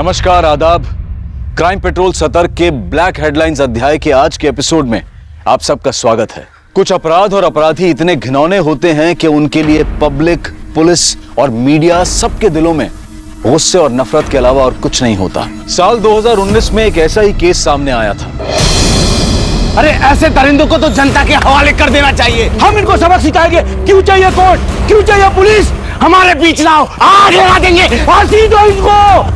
नमस्कार, आदाब। Crime petrol सतर्क के ब्लैक हेडलाइंस अध्याय के आज के एपिसोड में आप सबका स्वागत है। कुछ अपराध और अपराधी इतने घिनौने होते हैं कि उनके लिए पब्लिक, पुलिस और मीडिया सबके दिलों में गुस्से और नफरत के अलावा और कुछ नहीं होता। साल 2019 में एक ऐसा ही केस सामने आया था। अरे ऐसे दरिंदों को तो जनता के हवाले कर देना चाहिए। हम इनको सबक सिखाएंगे। क्यों चाहिए कोर्ट, क्यों चाहिए पुलिस? हमारे बीच ना हो, आगे ला देंगे। फांसी दो इनको।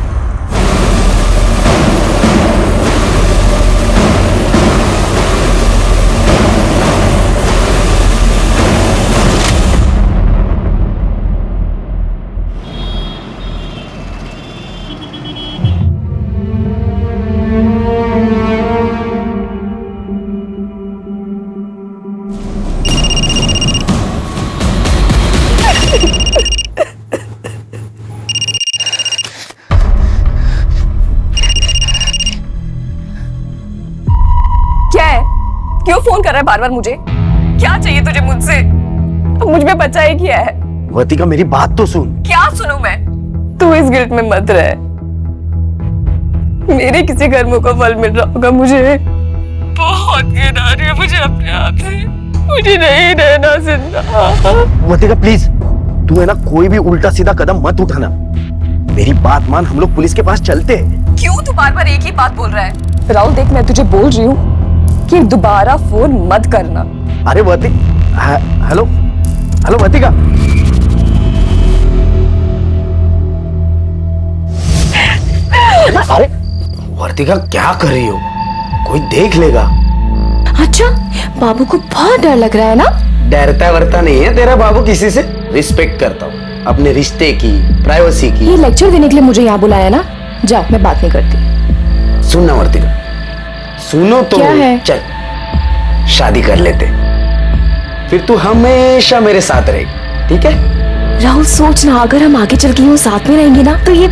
क्यों फोन कर रहा है बार बार मुझे? क्या चाहिए तुझे मुझसे? मुझ पे बचा ही किया है। वर्तिका मेरी बात तो सुन। क्या सुनूं मैं? तू इस गिल्ट में मत रह। मेरे किसी कर्मों का फल मिल रहा होगा मुझे। बहुत घिन आ रही है मुझे अपने आप से। मुझे नहीं रहना जिंदा। वर्तिका प्लीज, तू है ना कोई भी उल्टा सीधा कदम मत उठाना। मेरी बात मान, हम लोग पुलिस के पास चलते हैं। क्यों तू बार बार एक ही बात बोल रहा है? राहुल देख, मैं तुझे बोल रही हूँ कि दोबारा फोन मत करना। अरे हेलो हेलो वर्तिका। अरे वर्तिका क्या कर रही हो? कोई देख लेगा। अच्छा, बाबू को बहुत डर लग रहा है ना? डरता वरता नहीं है तेरा बाबू किसी से। रिस्पेक्ट करता हूँ अपने रिश्ते की, प्राइवेसी की। ये लेक्चर देने के लिए मुझे यहाँ बुलाया ना? जाओ, मैं बात नहीं करती। सुनना वर्तिका, सुनो तो। क्या है? चल शादी कर लेते, फिर तू हमेशा मेरे साथ रहेगी, ठीक है? राहुल सोचना, अगर हम आगे चल के यूं साथ में रहेंगे ना तो ये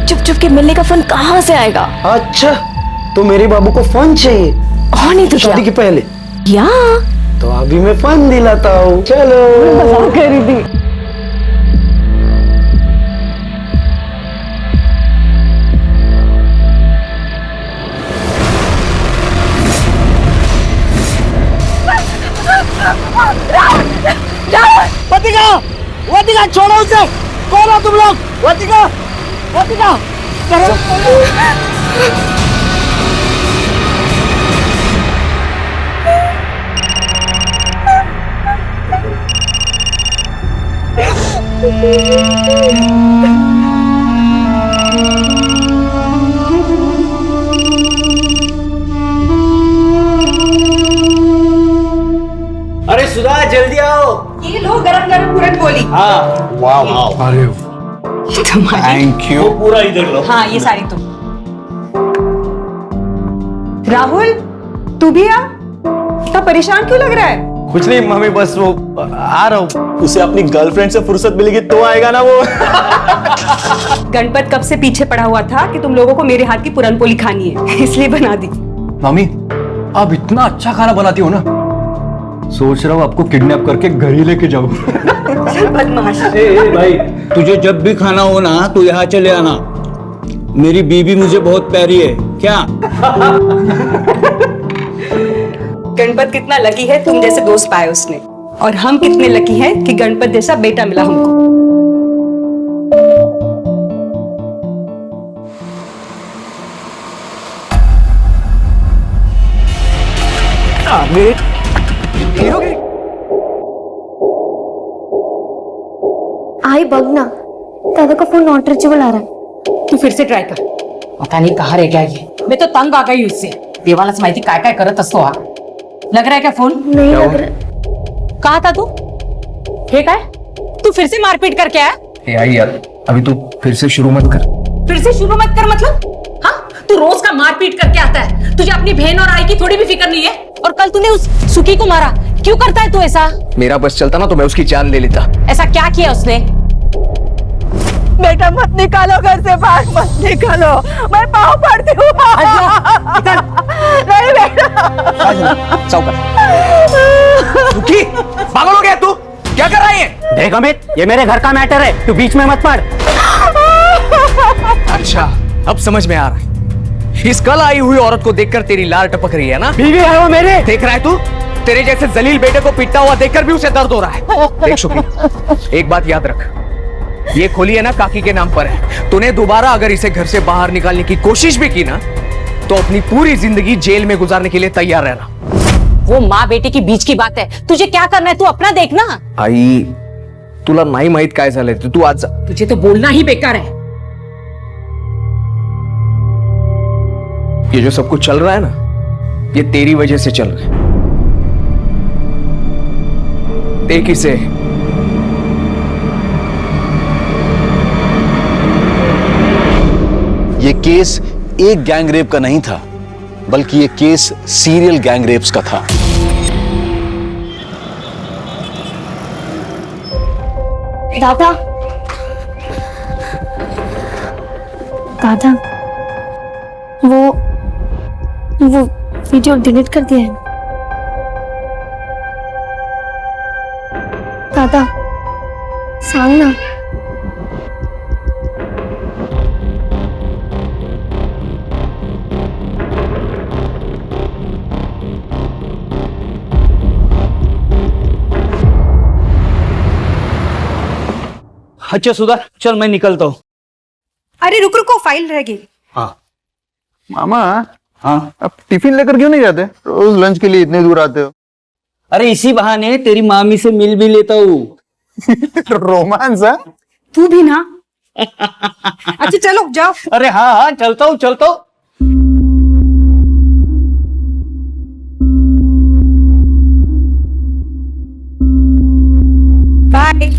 चुप चुप के मिलने का फन कहाँ से आएगा? अच्छा, तो मेरे बाबू को फन चाहिए और नहीं तो शादी के पहले? या तो अभी मैं फन दिलाता हूँ। चलो। मजाक कर रही थी। वर्तिका, वर्तिका छोड़ो उसे। कौन हो तुम लोग? वर्तिका, वर्तिका अरे सुधा, जल्दी आओ। ये लो गरम गरम पूरन पोली। हाँ, वाह वाह, अरे थैंक यू। पूरा इधर लो। हाँ, ये सारी तुम। राहुल, तू भी आ। इतना परेशान क्यों लग रहा है? कुछ नहीं मम्मी, बस वो आ रहा हूँ। उसे अपनी गर्लफ्रेंड से फुर्सत मिलेगी तो आएगा ना वो। गणपत कब से पीछे पड़ा हुआ था कि तुम लोगों को मेरे हाथ की पूरन पोली खानी है, इसलिए बना दी। मम्मी, आप इतना अच्छा खाना बनाती हो ना, सोच रहा हूँ आपको किडनैप करके घर ही लेके जाऊँ। बदमाश। भाई, तुझे जब भी खाना हो ना तो यहाँ चले आना। मेरी बीबी मुझे बहुत प्यारी है। क्या? गणपत कितना लकी है तुम जैसे दोस्त पाए उसने, और हम कितने लकी हैं कि गणपत जैसा बेटा मिला हमको। आई बघ ना, दादा का फोन नॉट रीचेबल आ रहा है। तू फिर से ट्राय कर। पता नहीं कहाँ रह गया ये। मैं तो तंग आ गई उससे। देवालाच माहिती काय काय करत असतो हा। लग रहा है क्या फोन? नहीं लग रहा। कहा था तू? हे काय? तू फिर से मारपीट करके आया? आई यार, अभी तू फिर से शुरू मत कर। फिर से शुरू मत कर मतलब? हाँ, तू रोज का मारपीट करके आता है। तुझे अपनी बहन और आई की थोड़ी भी फिक्र नहीं है। और कल तूने उस सुखी को मारा, क्यों करता है तू ऐसा? मेरा बस चलता ना तो मैं उसकी जान ले लेता। ऐसा क्या किया उसने? बेटा मत निकालो घर से बाहर, मत निकालो, मैं पाँव पड़ती हूँ। नहीं बेटा। सुखी, पागल हो गया तू? क्या कर रही है? देख अमित, ये मेरे घर का मैटर है, तू बीच में मत पड़। अच्छा, अब समझ में आ रहा है। इस कल आई हुई औरत को देखकर तेरी लार टपक रही है ना? बीवी है वो मेरे। देख रहा है तू? तेरे जैसे जलील बेटे को पीटता हुआ देखकर भी उसे दर्द हो रहा है। देख शुक्री, एक बात याद रख, ये खोली है ना काकी के नाम पर है। तूने दोबारा अगर इसे घर से बाहर निकालने की कोशिश भी की ना, तो अपनी पूरी जिंदगी जेल में गुजारने के लिए तैयार रहना। वो माँ बेटे की बीच की बात है, तुझे क्या करना है तू अपना देखना। आई, तुला नाही माहित काय झालंय, तू आज जा। तुझे तो बोलना ही बेकार है। ये जो सब कुछ चल रहा है ना, ये तेरी वजह से चल रहा है। देख इसे, ये केस एक गैंग रेप का नहीं था, बल्कि ये केस सीरियल गैंग रेप्स का था। दादा, दादा, वो वीडियो डिलीट कर दिया है। दादा, सांग ना। अच्छा सुधा, चल मैं निकलता हूँ। अरे रुक रुको, फाइल रह गई। मामा, हाँ, अब टिफिन लेकर क्यों नहीं जाते? रोज लंच के लिए इतने दूर आते हो। अरे इसी बहाने तेरी मामी से मिल भी लेता हूँ। रोमांस है? तू भी ना। अच्छा चलो जाओ। अरे हाँ हाँ, चलता हूँ चलता हूँ। बाय।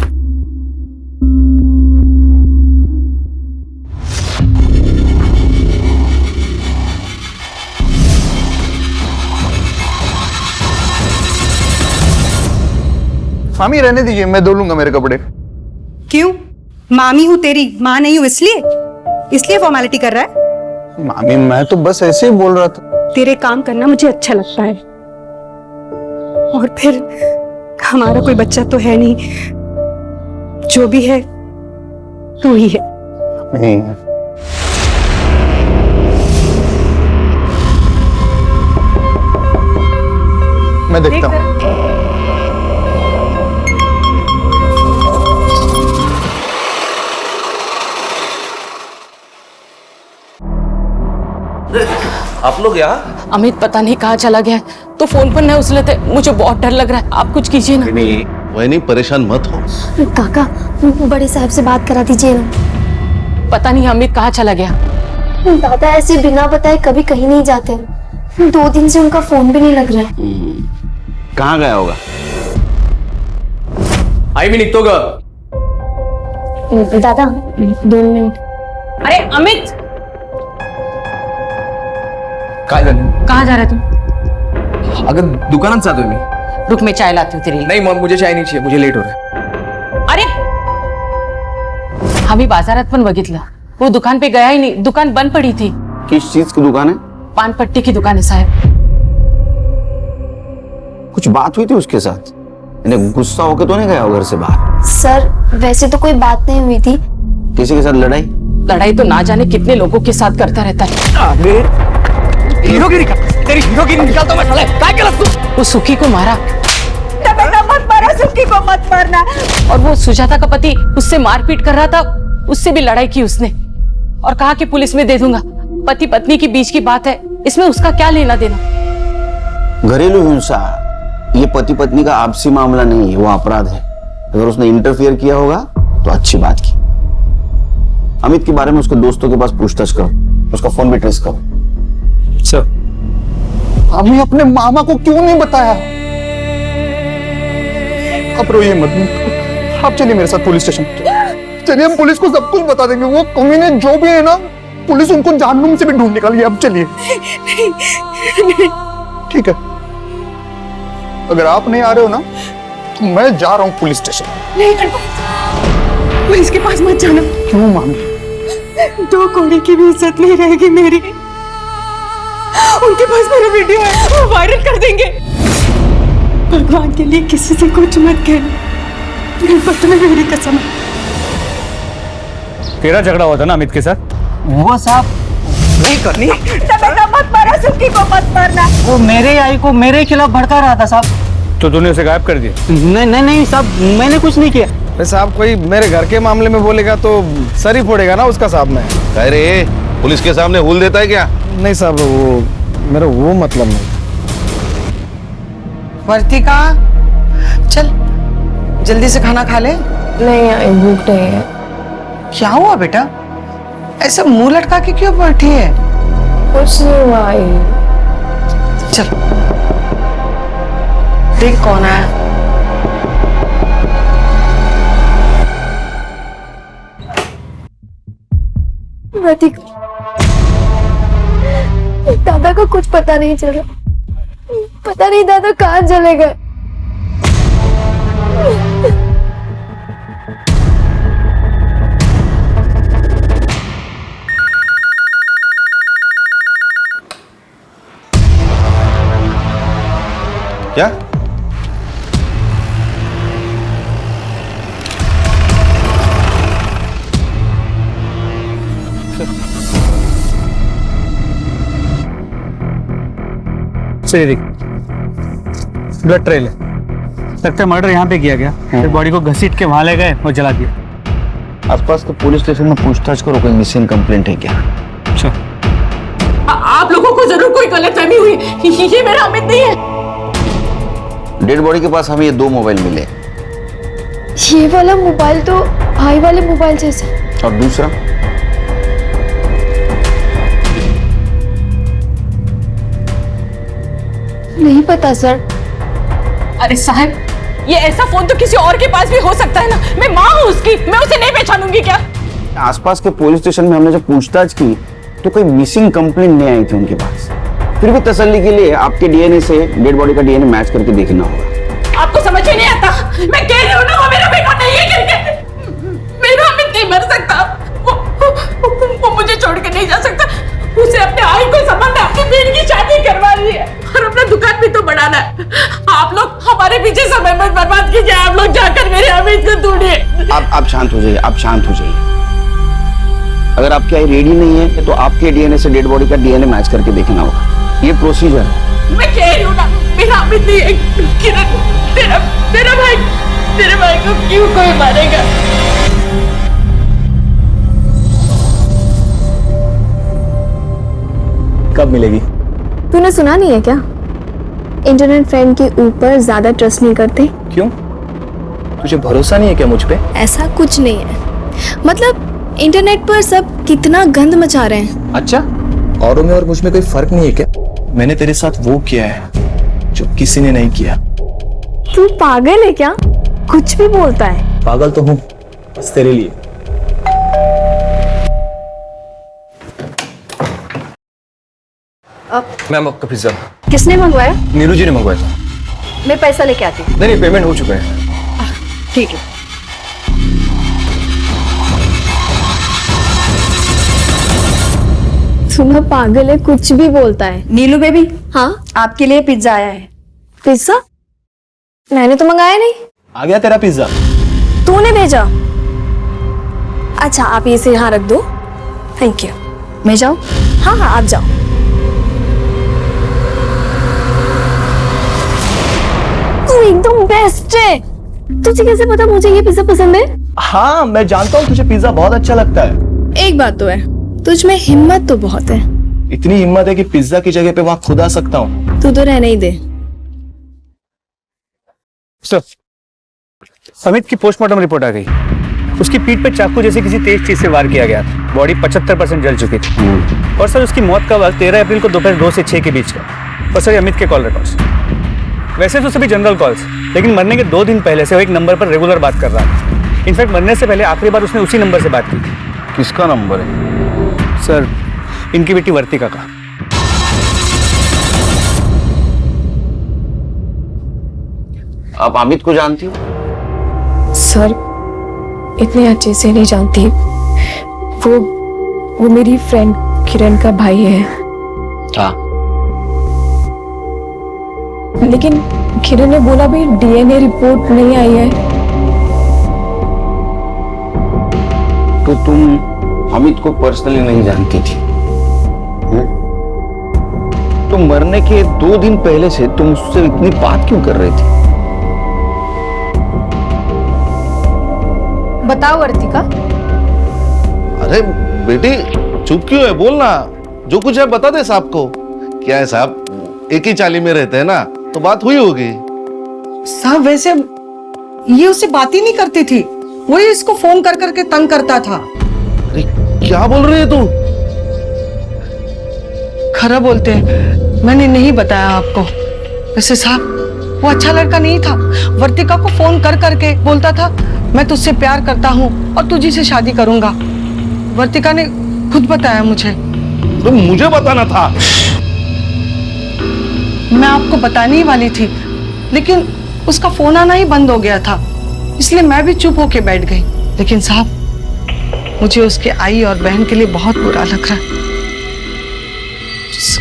मामी रहने दीजिए, मैं धो लूंगा मेरे कपड़े। क्यों? मामी हूँ तेरी, माँ नहीं हूँ इसलिए फॉर्मेलिटी कर रहा है? मामी मैं तो बस ऐसे ही बोल रहा था। तेरे काम करना मुझे अच्छा लगता है, और फिर हमारा कोई बच्चा तो है नहीं, जो भी है तू ही है। नहीं, मैं देखता हूँ। आप लोग यहाँ? अमित पता नहीं कहाँ चला गया है, तो फोन पर नहीं उछले थे। मुझे बहुत डर लग रहा है, आप कुछ कीजिए ना। नहीं, वह नहीं, परेशान मत हो। काका, बड़े साहब से बात करा दीजिए ना। पता नहीं अमित कहाँ चला गया। दादा ऐसे बिना बताए कभी कहीं नहीं जाते। 2 दिन से उनका फोन भी नहीं लग रहा है। कहाँ गया होगा? आई भी निघतो ग। दादा 2 मिनट। अरे अमित, काय झालं? कहाँ जा रहा है तू? अगं दुकानात जातोय मी। रुक, मैं चाय लाती हूँ तेरे लिए। नहीं मग मुझे चाय नहीं चाहिए, मुझे लेट हो रहा है। अरे आम्ही बाजारात पण बघितलं, वो दुकान पे गया ही नहीं, दुकान बंद पड़ी थी। किस चीज की दुकान है? पान पट्टी की दुकान है साहब। कुछ बात हुई थी उसके साथ? इन्हें गुस्सा होकर तो नहीं गया घर से बाहर? सर वैसे तो कोई बात नहीं हुई थी। किसी के साथ लड़ाई? लड़ाई तो ना जाने कितने लोगों के साथ करता रहता है। हीरोगिरी का, तेरी हीरोगिरी निकालता हूं मैं साले। क्या किया तू? वो सुखी को मारा, बेटा मत मारो, सुखी को मत मारना। और वो सुजाता का पति उससे मारपीट कर रहा था, उससे भी लड़ाई की उसने, और कहा कि पुलिस में दे दूंगा। पति पत्नी के बीच की बात है, इसमें उसका क्या लेना देना। घरेलू हिंसा ये पति पत्नी का आपसी मामला नहीं है, वो अपराध है। अगर उसने इंटरफियर किया होगा तो अच्छी बात की। अमित के बारे में उसके दोस्तों के पास पूछताछ करो, उसका फोन भी ट्रेस करो। सर, हमें अपने मामा को क्यों नहीं बताया? अब रोइए मत, आप चलिए मेरे साथ पुलिस स्टेशन। चलिए, हम पुलिस को सब कुछ बता देंगे। वो कमीने जो भी है ना, पुलिस उनको जहन्नुम से भी ढूंढ निकालेगी। अब चलिए। ठीक है, अगर आप नहीं आ रहे हो ना, तो मैं जा रहा हूँ पुलिस स्टेशन। नहीं पुलिस के पास मत जाना। क्यों मामी? 2 कौड़ी की भी इज्जत नहीं रहेगी मेरी। उनके पास मेरा वीडियो है, वो वायरल कर देंगे। भगवान के लिए किसी से कुछ मत कहना, गणपत में मेरी कसम है। तेरा झगड़ा हुआ था ना अमित के साथ? वो साहब नहीं करनी। बेटा मत मारा, सुक्की को मत मारना। वो मेरे आई को मेरे खिलाफ भड़का रहा था साहब। तो तूने उसे गायब कर दिया? नहीं साहब, मैंने कुछ नहीं किया। साहब कोई मेरे घर के मामले में बोलेगा तो सर ही फोड़ेगा ना उसका साहब। मैं अरे पुलिस के सामने हुल देता है क्या? नहीं साहब, वो मेरा वो मतलब नहीं। वर्तिका चल जल्दी से खाना खा ले। नहीं आई, भूख नहीं है। क्या हुआ बेटा, ऐसा मुंह लटका के क्यों बैठी है? कुछ नहीं हुआ आई। चल देख कौन आया। दादा को कुछ पता नहीं चल रहा, पता नहीं दादा कहाँ चले गए। क्या? चलिए देख, ब्लड ट्रेल है, लगता है मर्डर यहाँ पे किया गया। फिर बॉडी को घसीट के वहां ले गए और जला दिया। आसपास के पुलिस स्टेशन में पूछताछ करो, कोई मिसिंग कंप्लेंट है क्या? अच्छा, आप लोगों को जरूर कोई गलतफहमी हुई, ये मेरा अमित नहीं है। डेड बॉडी के पास हमें ये 2 मोबाइल मिले। ये वाला मोबाइल तो भाई वाले मोबाइल जैसा। और दूसरा? नहीं पता सर। अरे साहब, ये ऐसा फोन तो किसी और के पास भी हो सकता है ना। मैं माँ हूँ उसकी, मैं उसे नहीं पहचानूंगी क्या? आसपास के पुलिस स्टेशन में हमने जब पूछताछ की तो कोई मिसिंग कंप्लेंट नहीं आई थी उनके पास। फिर भी तसल्ली के लिए आपके डीएनए से डेड बॉडी का डीएनए मैच करके देखना होगा। आपको समझ में नहीं आता? मैं कह रही हूँ ना, वो मेरा बेटा नहीं है करके। मेरा अमित नहीं मर सकता, वो मुझे छोड़ के नहीं जा सकता। उसे अपने आई को संभालना, अपनी बहन की शादी करवानी है और अपना दुकान भी तो बढ़ाना है। आप लोग हमारे पीछे समय मत बर्बाद कीजिए। आप लोग जाकर मेरे अमित को ढूंढिए। आप शांत हो जाइए, आप शांत हो जाइए। अगर आपकी आई रेडी नहीं है तो आपके डीएनए से डेड बॉडी का डीएनए मैच करके देखना होगा। ये प्रोसीजर है। मैं कह रही हूँ ना, मेरा अमित नहीं है। किरण, तेरे भाई को क्यों कोई मारेगा? कब मिलेगी? तूने सुना नहीं है क्या? इंटरनेट फ्रेंड के ऊपर ज्यादा ट्रस्ट नहीं करते। क्यों? तुझे भरोसा नहीं है क्या मुझ पे? ऐसा कुछ नहीं है, मतलब इंटरनेट पर सब कितना गंद मचा रहे हैं। अच्छा, औरों में और मुझ में कोई फर्क नहीं है क्या? मैंने तेरे साथ वो किया है जो किसी ने नहीं किया। तू पागल है क्या? कुछ भी बोलता है। पागल तो हूँ, बस तेरे लिए। मैम आपका पिज्जा। किसने मंगवाया? नीरू जी ने मंगवाया था। मैं पैसा लेके आती हूँ। नहीं, पेमेंट हो चुका है। ठीक है। सुना पागल है, कुछ भी बोलता है। नीलू बेबी, हाँ आपके लिए पिज्जा आया है। पिज्जा? मैंने तो मंगाया नहीं। आ गया तेरा पिज्जा। तूने भेजा? अच्छा, आप इसे यहाँ रख दो। Thank you. मैं जाऊँ? हाँ हाँ, आप जाओ। तू एकदम बेस्ट है। तुझे कैसे पता मुझे ये पिज्जा पसंद है? हाँ, मैं जानता हूँ तुझे पिज्जा बहुत अच्छा लगता है। एक बात तो है, तुझ में हिम्मत तो बहुत है। इतनी हिम्मत है कि पिज्जा की जगह पे वहां खुद आ सकता हूँ। तू तो रहने ही दे। सर, अमित की पोस्टमार्टम रिपोर्ट आ गई। उसकी पीठ पे चाकू जैसे किसी तेज चीज से वार किया गया था। बॉडी 75% जल चुकी थी। और सर, उसकी मौत का वक्त 13 अप्रैल को दोपहर 2 से 6 के बीच का। और सर, अमित के कॉल रिकॉर्ड्स, वैसे तो सभी जनरल कॉल्स, लेकिन मरने के 2 दिन पहले से वो एक नंबर पर रेगुलर बात कर रहा था। इनफैक्ट मरने से पहले आखिरी बार उसने उसी नंबर से बात की थी। किसका नंबर है? सर, इनकी बेटी वर्तिका का। आप अमित को जानती हो? सर, इतने अच्छे से नहीं जानती। वो मेरी फ्रेंड किरण का भाई है। हाँ। लेकिन किरण ने बोला भी डीएनए रिपोर्ट नहीं आई है। तो तुम अमित को पर्सनली नहीं जानती थी। तो मरने के 2 दिन पहले से तुम उससे इतनी बात क्यों कर रही थी? बताओ अर्तिका। अरे बेटी चुप क्यों है, बोलना। जो कुछ है बता दे साहब को। क्या है साहब, एक ही चाली में रहते हैं ना, तो बात हुई होगी। साहब वैसे ये उससे बात ही नहीं करती थी, वही इसको फोन कर करके तंग करता था। अरे क्या बोल रही है तू? खरा बोलते हैं, मैंने नहीं बताया आपको। वैसे साहब वो अच्छा लड़का नहीं था। वर्तिका को फोन कर करके बोलता था मैं तुझसे प्यार करता हूँ और तुझी से शादी करूंगा। वर्तिका ने खुद बताया मुझे। तो मुझे बताना था। मैं आपको बताने ही वाली थी, लेकिन उसका फोन आना ही बंद हो गया था, इसलिए मैं भी चुप होके बैठ गई। लेकिन साहब मुझे उसके आई और बहन के लिए बहुत बुरा लग रहा है।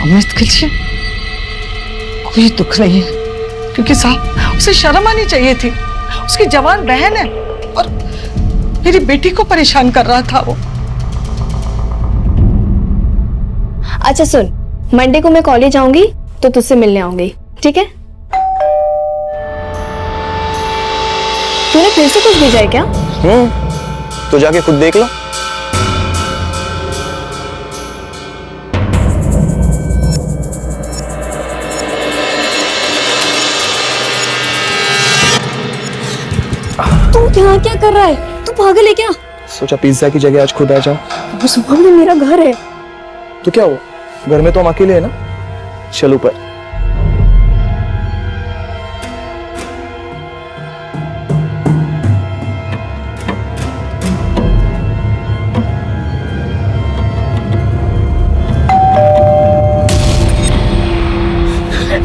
अमित के लिए कोई दुख नहीं है, क्योंकि साहब उसे शर्म आनी चाहिए थी। उसकी जवान बहन है और मेरी बेटी को परेशान कर रहा था वो। अच्छा सुन, मंडे को मैं कॉलेज आऊंगी तो तुझसे मिलने आऊंगी, ठीक है? तूने फिर से कुछ भेजा है क्या? तो जाके खुद देख लो। तू यहाँ क्या कर रहा है? तू पागल है क्या? सोचा पिज्जा की जगह आज खुद आ जाओ। वो सुबह में मेरा घर है। तो क्या हुआ, घर में तो हम अकेले हैं ना। चल ऊपर।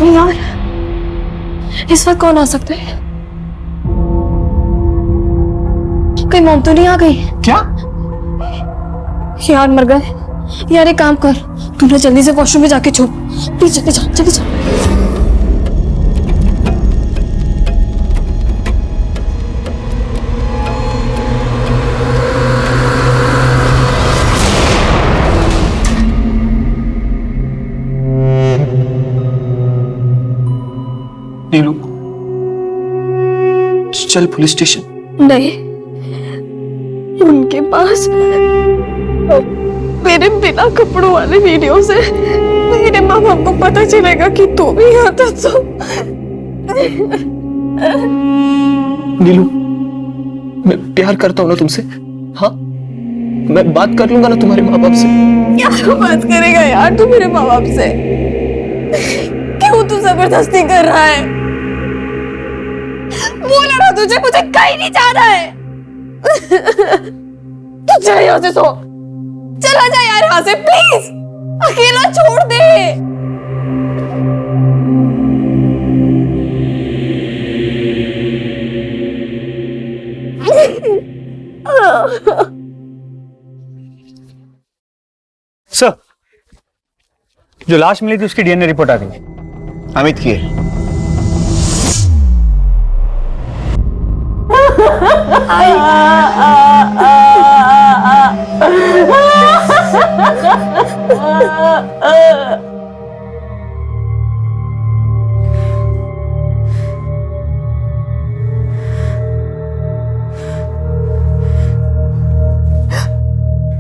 यार इस वक्त कौन आ सकता है? कोई मॉम तो नहीं आ गई? क्या यार मर गए। यार एक काम कर, तू ना जल्दी से वॉशरूम में जाके छो। प्लीज जल्दी जा, जल्दी जा। नीलू चल पुलिस स्टेशन। नहीं, उनके पास मेरे बिना कपड़ों वाले वीडियो से मेरे माँ बाप को पता चलेगा कि तू भी यहाँ था। तो नीलू मैं प्यार करता हूँ ना तुमसे। हाँ मैं बात कर लूंगा ना तुम्हारे माँ बाप से। क्या बात करेगा यार तू मेरे माँ बाप से? क्यों तू जबरदस्ती कर रहा है? वो लड़ा तुझे मुझे कहीं नहीं जाना है। तू चला यहाँ से, सो चला जा यार यहाँ से प्लीज। अकेला छोड़ दे। सर, जो लाश मिली थी उसकी डीएनए रिपोर्ट आ गई। अमित की है।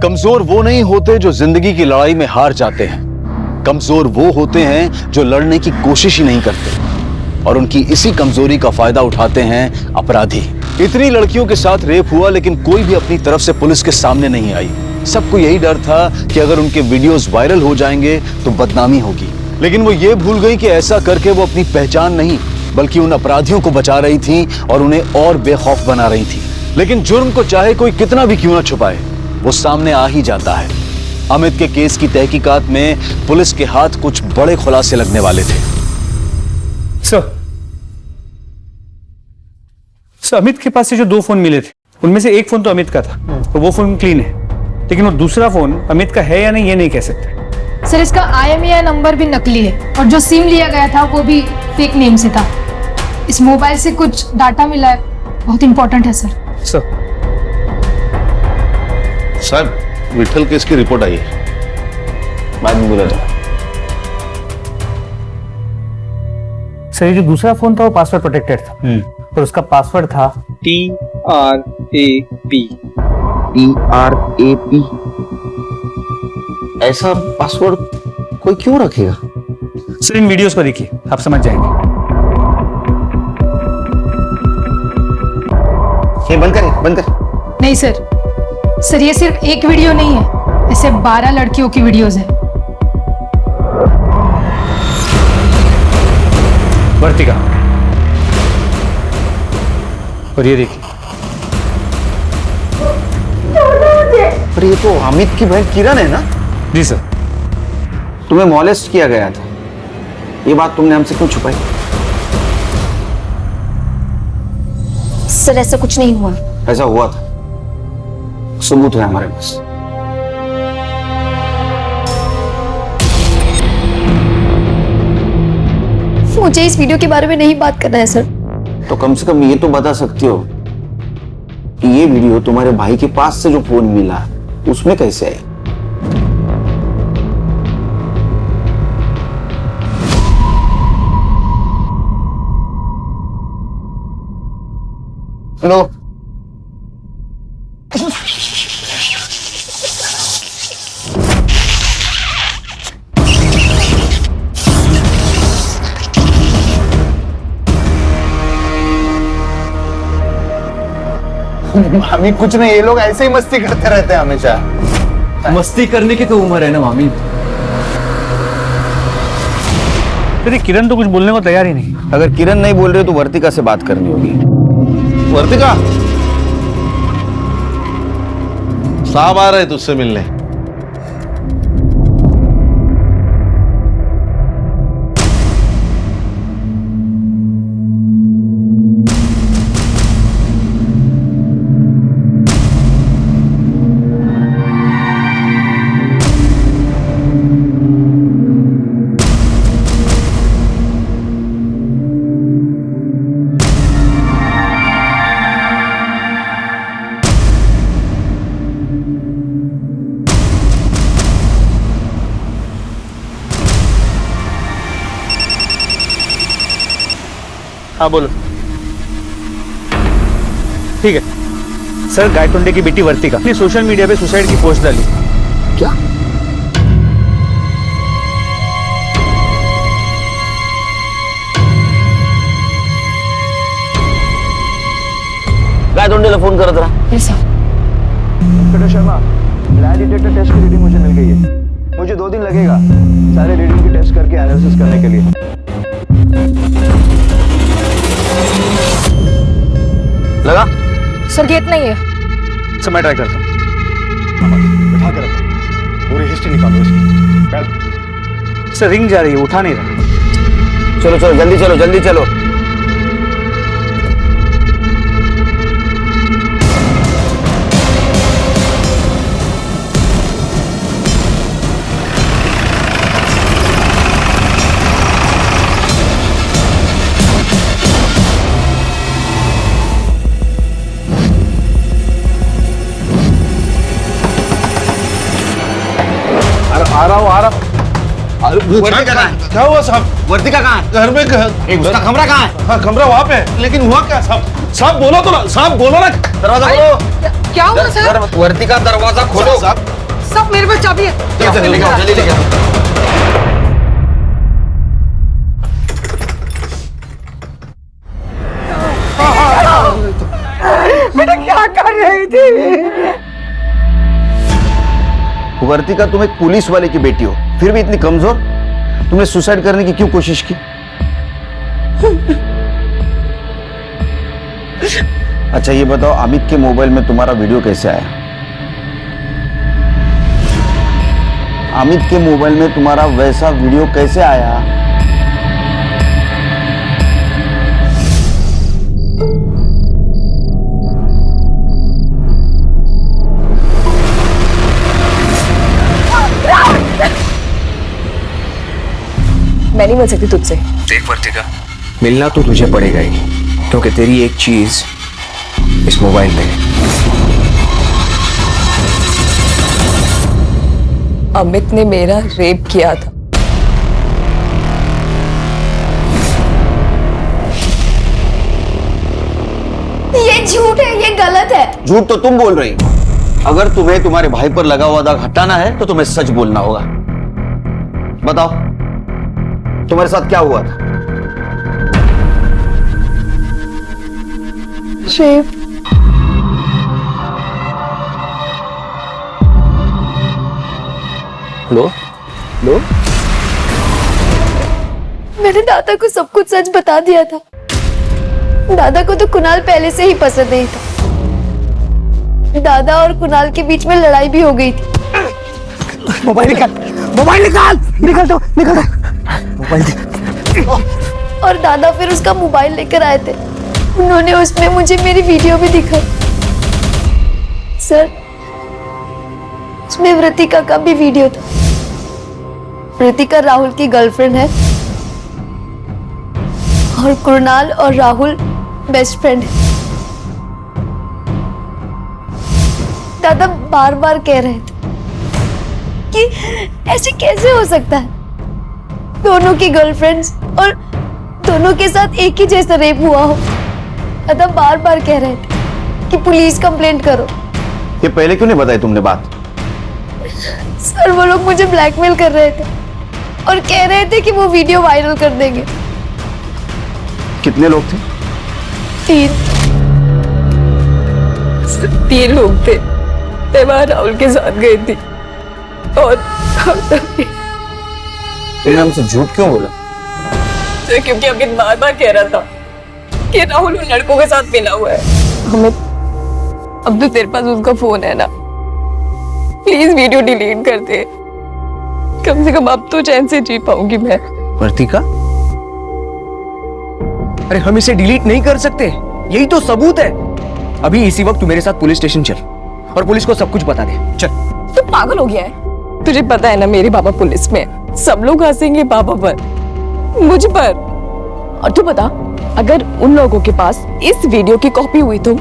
कमजोर वो नहीं होते जो जिंदगी की लड़ाई में हार जाते हैं। कमजोर वो होते हैं जो लड़ने की कोशिश ही नहीं करते, और उनकी इसी कमजोरी का फायदा उठाते हैं अपराधी। इतनी लड़कियों के साथ रेप हुआ, लेकिन कोई भी अपनी तरफ से पुलिस के सामने नहीं आई। सबको यही डर था कि अगर उनके वीडियोस वायरल हो जाएंगे तो बदनामी होगी। लेकिन वो ये भूल गई कि ऐसा करके वो अपनी पहचान नहीं बल्कि उन अपराधियों को बचा रही थी और उन्हें और बेखौफ बना रही थी। लेकिन जुर्म को चाहे कोई कितना भी क्यों ना छुपाए, वो सामने आ ही जाता है। अमित के केस की तहकीकात में पुलिस के हाथ कुछ बड़े खुलासे लगने वाले थे। सर, अमित के पास से जो 2 फोन मिले थे उनमें से एक फोन तो अमित का था, तो वो फोन क्लीन है, लेकिन वो दूसरा फोन अमित का है या नहीं ये नहीं कह सकते। सर इसका IMEI नंबर भी नकली है और जो सिम लिया गया था वो भी फेक नेम से था। इस मोबाइल से कुछ डाटा मिला है, बहुत इंपॉर्टेंट है सर। सर विठल केस की रिपोर्ट आई है। बाद में बोला था। सर ये जो दूसरा फोन था वो पासवर्ड प्रोटेक्टेड था और उसका पासवर्ड था TRAP। TRAP। ऐसा पासवर्ड कोई क्यों रखेगा? सर इन वीडियोस को देखिए, आप समझ जाएंगे। ये बंद कर, बंद कर। नहीं सर ये सिर्फ एक वीडियो नहीं है, ऐसे 12 लड़कियों की वीडियोस है। वर्तिका, और ये देखिए। पर ये तो अमित की बहन किरण है ना? जी सर। तुम्हें मॉलेस्ट किया गया था, ये बात तुमने हमसे क्यों छुपाई? सर ऐसा कुछ नहीं हुआ। ऐसा हुआ था, सबूत है हमारे पास। मुझे इस वीडियो के बारे में नहीं बात करना है सर। तो कम से कम ये तो बता सकती हो कि ये वीडियो तुम्हारे भाई के पास से जो फोन मिला उसमें कैसे है? हेलो। मामी कुछ नहीं, ये लोग ऐसे ही मस्ती करते रहते हैं हमेशा। मस्ती करने की तो उम्र है ना मामी। अरे किरण तो कुछ बोलने को तैयार ही नहीं। अगर किरण नहीं बोल रही तो वर्तिका से बात करनी होगी। वर्तिका, साहब आ रहे तुझसे मिलने। हाँ बोलो। ठीक है सर, गायतोंडे की बेटी वर्तिका ने सोशल मीडिया पे सुसाइड की पोस्ट डाली। क्या? गायतोंडेला फोन करत रहा। शर्मा, लाई डिटेक्टर टेस्ट की रीडिंग मुझे मिल गई है। मुझे 2 दिन लगेगा सारे रीडिंग की टेस्ट करके एनालिसिस करने के लिए। लगा? सर गेट नहीं है। सर मैं ट्राई करता हूँ। बिठा कर रखो, पूरी हिस्ट्री निकालो इसकी। सर रिंग जा रही है, उठा नहीं रहा। चलो चलो जल्दी चलो, जल्दी चलो। आ रहा। वर्तिका कहाँ है? क्या हुआ साहब? वर्तिका कहाँ है? घर में उसका कमरा कहाँ है? हाँ कमरा वहाँ पे है, लेकिन हुआ क्या साहब? साहब बोलो तो ना, साहब बोलो ना। दरवाजा खोलो। क्या हुआ सर? वर्तिका दरवाजा खोलो। सब मेरे पास चाबी है। जल्दी लेके आओ, जल्दी लेके आओ। बेटा क्या कर रही थी? वर्तिका, तुम एक पुलिस वाले की बेटी हो, फिर भी इतनी कमजोर। तुमने सुसाइड करने की क्यों कोशिश की? अच्छा ये बताओ, अमित के मोबाइल में तुम्हारा वीडियो कैसे आया? अमित के मोबाइल में तुम्हारा वैसा वीडियो कैसे आया? मैं नहीं मिल सकती तुझसे। देख वर्तिका, मिलना तो तुझे पड़ेगा ही, क्योंकि तेरी एक चीज इस मोबाइल में है। अमित ने मेरा रेप किया था। ये झूठ है, ये गलत है। झूठ तो तुम बोल रही। अगर तुम्हें तुम्हारे भाई पर लगा हुआ दाग हटाना है तो तुम्हें सच बोलना होगा। बताओ तुम्हारे साथ क्या हुआ था? रेप। लो लो। मैंने दादा को सब कुछ सच बता दिया था। दादा को तो कुणाल पहले से ही पसंद नहीं था। दादा और कुणाल के बीच में लड़ाई भी हो गई थी। मोबाइल निकाल, मोबाइल निकाल, निकाल दो, निकाल दो मोबाइल दे। और दादा फिर उसका मोबाइल लेकर आए थे। उन्होंने उसमें मुझे मेरी वीडियो भी दिखाई। सर, उसमें वृतिका का भी वीडियो था। वृतिका राहुल की गर्लफ्रेंड है और कुणाल और राहुल बेस्ट फ्रेंड है। दादा बार बार कह रहे थे कि ऐसे कैसे हो सकता है, दोनों की गर्लफ्रेंड्स और दोनों के साथ एक ही जैसा रेप हुआ हो। दादा बार बार कह रहे थे कि पुलिस कंप्लेंट करो। ये पहले क्यों नहीं बताई तुमने बात? सर, वो लोग मुझे ब्लैकमेल कर रहे थे और कह रहे थे कि वो वीडियो वायरल कर देंगे। कितने लोग थे? 3 लोग थे। मैं वहां राहुल के साथ गई थी और तुमने हमसे झूठ क्यों बोला? क्योंकि अमित बार बार कह रहा था कि राहुल उन लड़कों के साथ मिला हुआ है। अमित, अब तो तेरे पास उसका फोन है ना, प्लीज वीडियो डिलीट कर दे। कम से कम अब तो चैन से जी पाऊंगी मैं। वर्तिका, अरे हम इसे डिलीट नहीं कर सकते, यही तो सबूत है। अभी इसी वक्त तू मेरे साथ पुलिस स्टेशन चल और पुलिस को सब कुछ बता दे। चल। तू पागल हो गया है? तुझे पता है ना मेरे पापा पुलिस में, सब लोग हंसेंगे पापा पर, मुझ पर। और तू बता, अगर उन लोगों के पास इस वीडियो की कॉपी हुई तो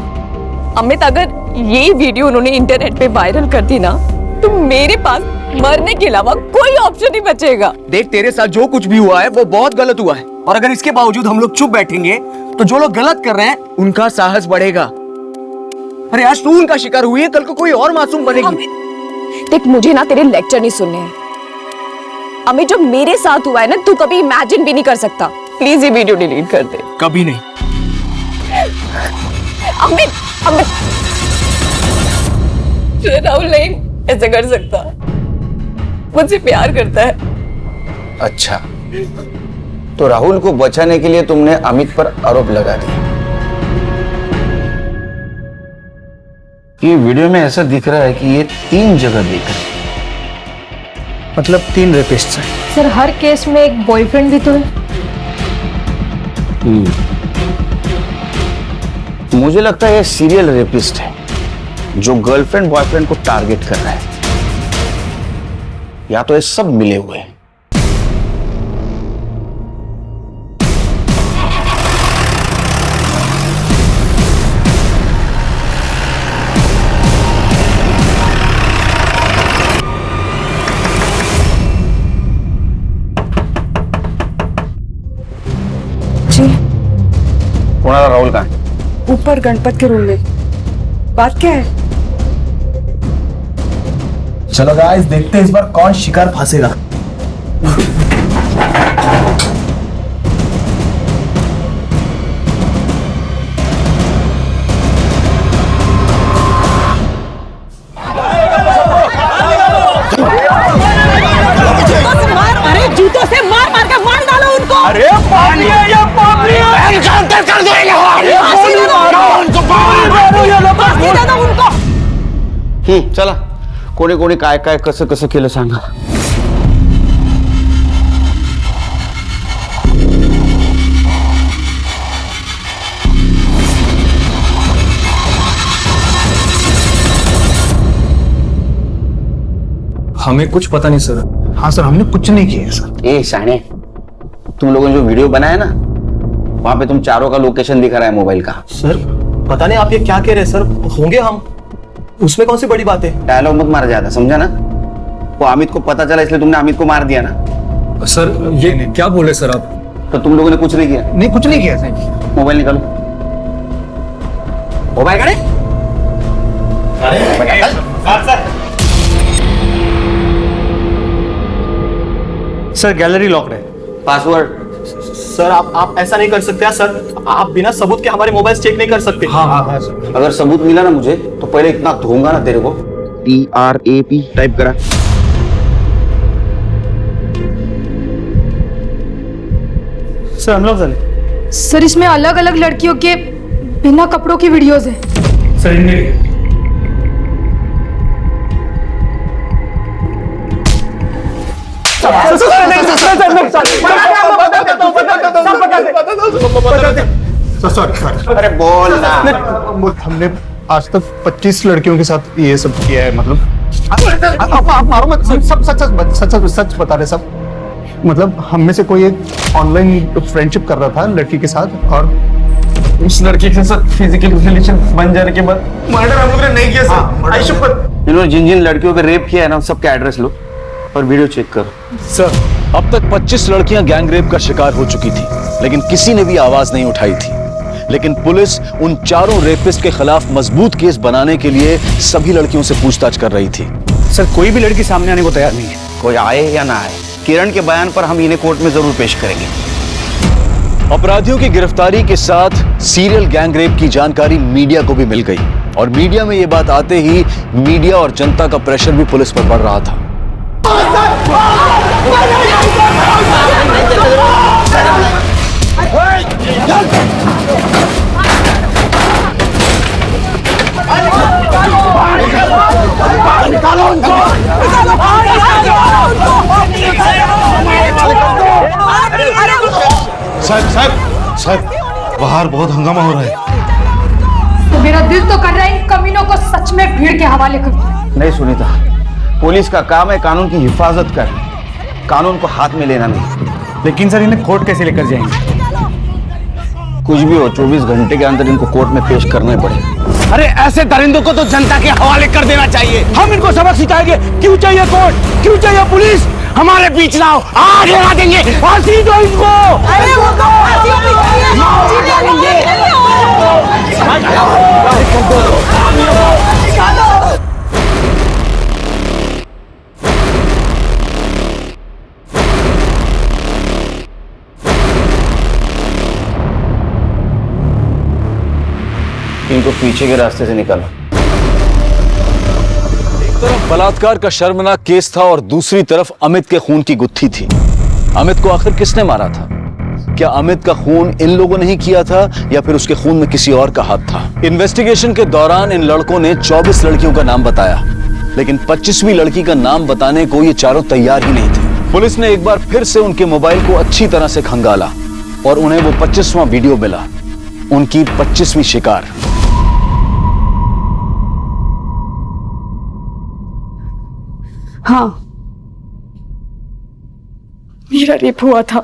अमित, अगर ये वीडियो उन्होंने इंटरनेट पे वायरल कर दी ना, तो मेरे पास मरने के अलावा कोई ऑप्शन नहीं बचेगा। देख, तेरे साथ जो कुछ भी हुआ है वो बहुत गलत हुआ है, और अगर इसके बावजूद हम लोग चुप बैठेंगे तो जो लोग गलत कर रहे हैं उनका साहस बढ़ेगा। अरे आज तू उनका शिकार हुई है, कल को कोई और मासूम बनेगी। देख, मुझे ना तेरे लेक्चर नहीं सुनने हैं। अमित, जो मेरे साथ हुआ है ना, तू कभी इमेजिन भी नहीं कर सकता। प्लीज ये वीडियो डिलीट कर दे। कभी नहीं। अमित, अमित, राहुल नहीं ऐसे कर सकता, मुझसे प्यार करता है। अच्छा, तो राहुल को बचाने के लिए तुमने अमित पर आरोप लगा दिया। ये वीडियो में ऐसा दिख रहा है कि ये 3 जगह देख रहे हैं। मतलब 3 रेपिस्ट्स हैं। सर, हर केस में एक बॉयफ्रेंड भी तो है। मुझे लगता है ये सीरियल रेपिस्ट है जो गर्लफ्रेंड बॉयफ्रेंड को टारगेट कर रहा है, या तो ये सब मिले हुए हैं। जी, कौन राहुल कहाँ है? ऊपर गणपत के रूम में। बात क्या है? चलो गाइस, देखते हैं इस बार कौन शिकार फंसेगा। अरे जूतों से मार मार के मार डालो उनको। अरे पानी है, ये पानी है। एनकाउंटर कर दो ये उनको। चला, कोणी कोणी काय काय कसं कसं केलं सांगा। हमें कुछ पता नहीं सर। हाँ सर, हमने कुछ नहीं किया है सर। ए शाने, तुम लोगों ने जो वीडियो बनाया ना, वहां पे तुम चारों का लोकेशन दिखा रहा है मोबाइल का। सर पता नहीं आप ये क्या कह रहे हैं सर, होंगे हम, उसमें कौन सी बड़ी बात है। डायलॉग मत मारा जाता, समझा ना? वो अमित को पता चला इसलिए तुमने अमित को मार दिया ना? सर ये क्या बोले सर आप? तो तुम लोगों ने कुछ नहीं किया? नहीं, कुछ नहीं किया सर। मोबाइल निकालो। मोबाइल करे? सर गैलरी लॉक्ड है। पासवर्ड? सर आप ऐसा नहीं कर सकते सर, आप बिना सबूत के हमारे मोबाइल चेक नहीं कर सकते। हाँ सर। अगर सबूत मिला ना मुझे तो पहले इतना धोऊंगा ना तेरे को। TRAP टाइप करा। सर अनलॉक झाले। सर इसमें अलग अलग लड़कियों के बिना कपड़ों की वीडियोस है। सर इनमें सॉरी। अरे बोल ना। हमने आज तक 25 लड़कियों के साथ ये सब किया है। मतलब आप मारो मत, सब सच बता रहे सब। मतलब हम में से कोई एक ऑनलाइन फ्रेंडशिप कर रहा था लड़की के साथ, और उस लड़की के साथ फिजिकल रिलेशन बन जाने के बाद मर्डर हम लोगों ने नहीं किया सर। आई शपथ। इन्होंने जिन जिन लड़कियों पे रेप किया है ना सबका एड्रेस लो और वीडियो चेक करो। सर अब तक 25 लड़कियां गैंग रेप का शिकार हो चुकी थी, लेकिन किसी ने भी आवाज नहीं उठाई थी। लेकिन पुलिस उन चारों रेपिस्ट के खिलाफ मजबूत केस बनाने के लिए सभी लड़कियों से पूछताछ कर रही थी। सर कोई भी लड़की सामने आने को तैयार नहीं है। कोई आए या ना आए, किरण के बयान पर हम इन्हें कोर्ट में जरूर पेश करेंगे। अपराधियों की गिरफ्तारी के साथ सीरियल गैंग रेप की जानकारी मीडिया को भी मिल गई, और मीडिया में यह बात आते ही मीडिया और जनता का प्रेशर भी पुलिस पर बढ़ रहा था। साहब बाहर बहुत हंगामा हो रहा है। तो मेरा दिल तो कर रहा है इन कमीनों को सच में भीड़ के हवाले कर। नहीं सुनीता, पुलिस का काम है कानून की हिफाजत करना, कानून को हाथ में लेना नहीं। लेकिन सर इन्हें कोर्ट कैसे लेकर जाएंगे? कुछ भी हो 24 घंटे के अंदर इनको कोर्ट में पेश करना ही पड़ेगा। अरे ऐसे दरिंदों को तो जनता के हवाले कर देना चाहिए। हम इनको सबक सिखाएंगे। क्यों चाहिए कोर्ट, क्यों चाहिए पुलिस? हमारे बीच ना हो, आग लगा देंगे। फांसी दो इनको। अरे वो तो इनको पीछे के रास्ते से निकालो। एक तरफ बलात्कार का शर्मनाक केस था और दूसरी तरफ अमित के खून की गुत्थी थी। अमित को आखिर किसने मारा था? क्या अमित का खून इन लोगों ने ही किया था या फिर उसके खून में किसी और का हाथ था? इन्वेस्टिगेशन के दौरान इन लड़कों ने 24 लड़कियों का नाम बताया, लेकिन 25वीं लड़की का नाम बताने को ये चारों तैयार ही नहीं थे। पुलिस ने एक बार फिर से उनके मोबाइल को अच्छी तरह से खंगाला और उन्हें वो 25वां वीडियो मिला, उनकी 25वीं शिकार। हाँ, मेरा रेप हुआ था,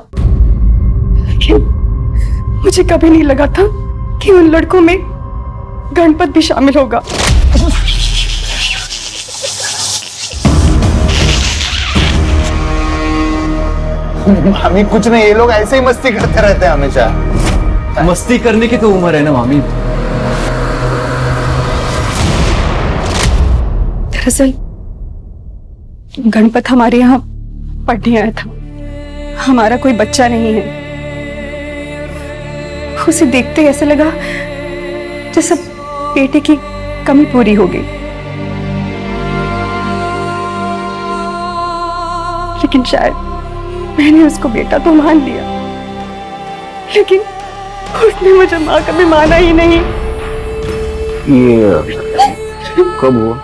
लेकिन मुझे कभी नहीं लगा था कि उन लड़कों में गणपत भी शामिल होगा। मामी कुछ नहीं, ये लोग ऐसे ही मस्ती करते रहते हैं हमेशा। मस्ती करने की तो उम्र है ना मामी। दरअसल गणपत हमारे यहाँ पढ़ने आया था। हमारा कोई बच्चा नहीं है। उसे देखते ऐसा लगा जैसे बेटे की कमी पूरी हो गई। लेकिन शायद मैंने उसको बेटा तो मान लिया, लेकिन उसने मुझे माँ कभी माना ही नहीं। ये कब हुआ?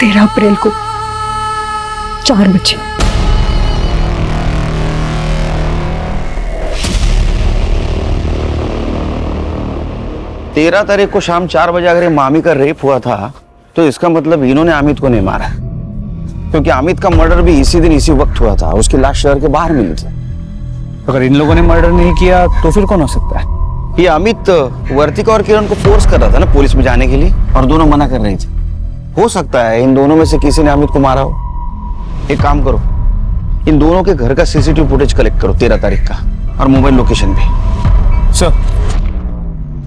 13 अप्रैल को 4 बजे। तेरह तारीख को शाम 4 बजे अगर मामी का रेप हुआ था तो इसका मतलब इन्होंने अमित को नहीं मारा, क्योंकि अमित का मर्डर भी इसी दिन इसी वक्त हुआ था। उसकी लाश शहर के बाहर मिली थी। अगर इन लोगों ने मर्डर नहीं किया तो फिर कौन हो सकता है? ये अमित वर्तिका और किरण को फोर्स कर रहा था ना पुलिस में जाने के लिए, और दोनों मना कर रही थी। हो सकता है इन दोनों में से किसी ने अमित को मारा हो। एक काम करो, इन दोनों के घर का सीसीटीवी फुटेज कलेक्ट करो 13 तारीख का, और मोबाइल लोकेशन भी। सर,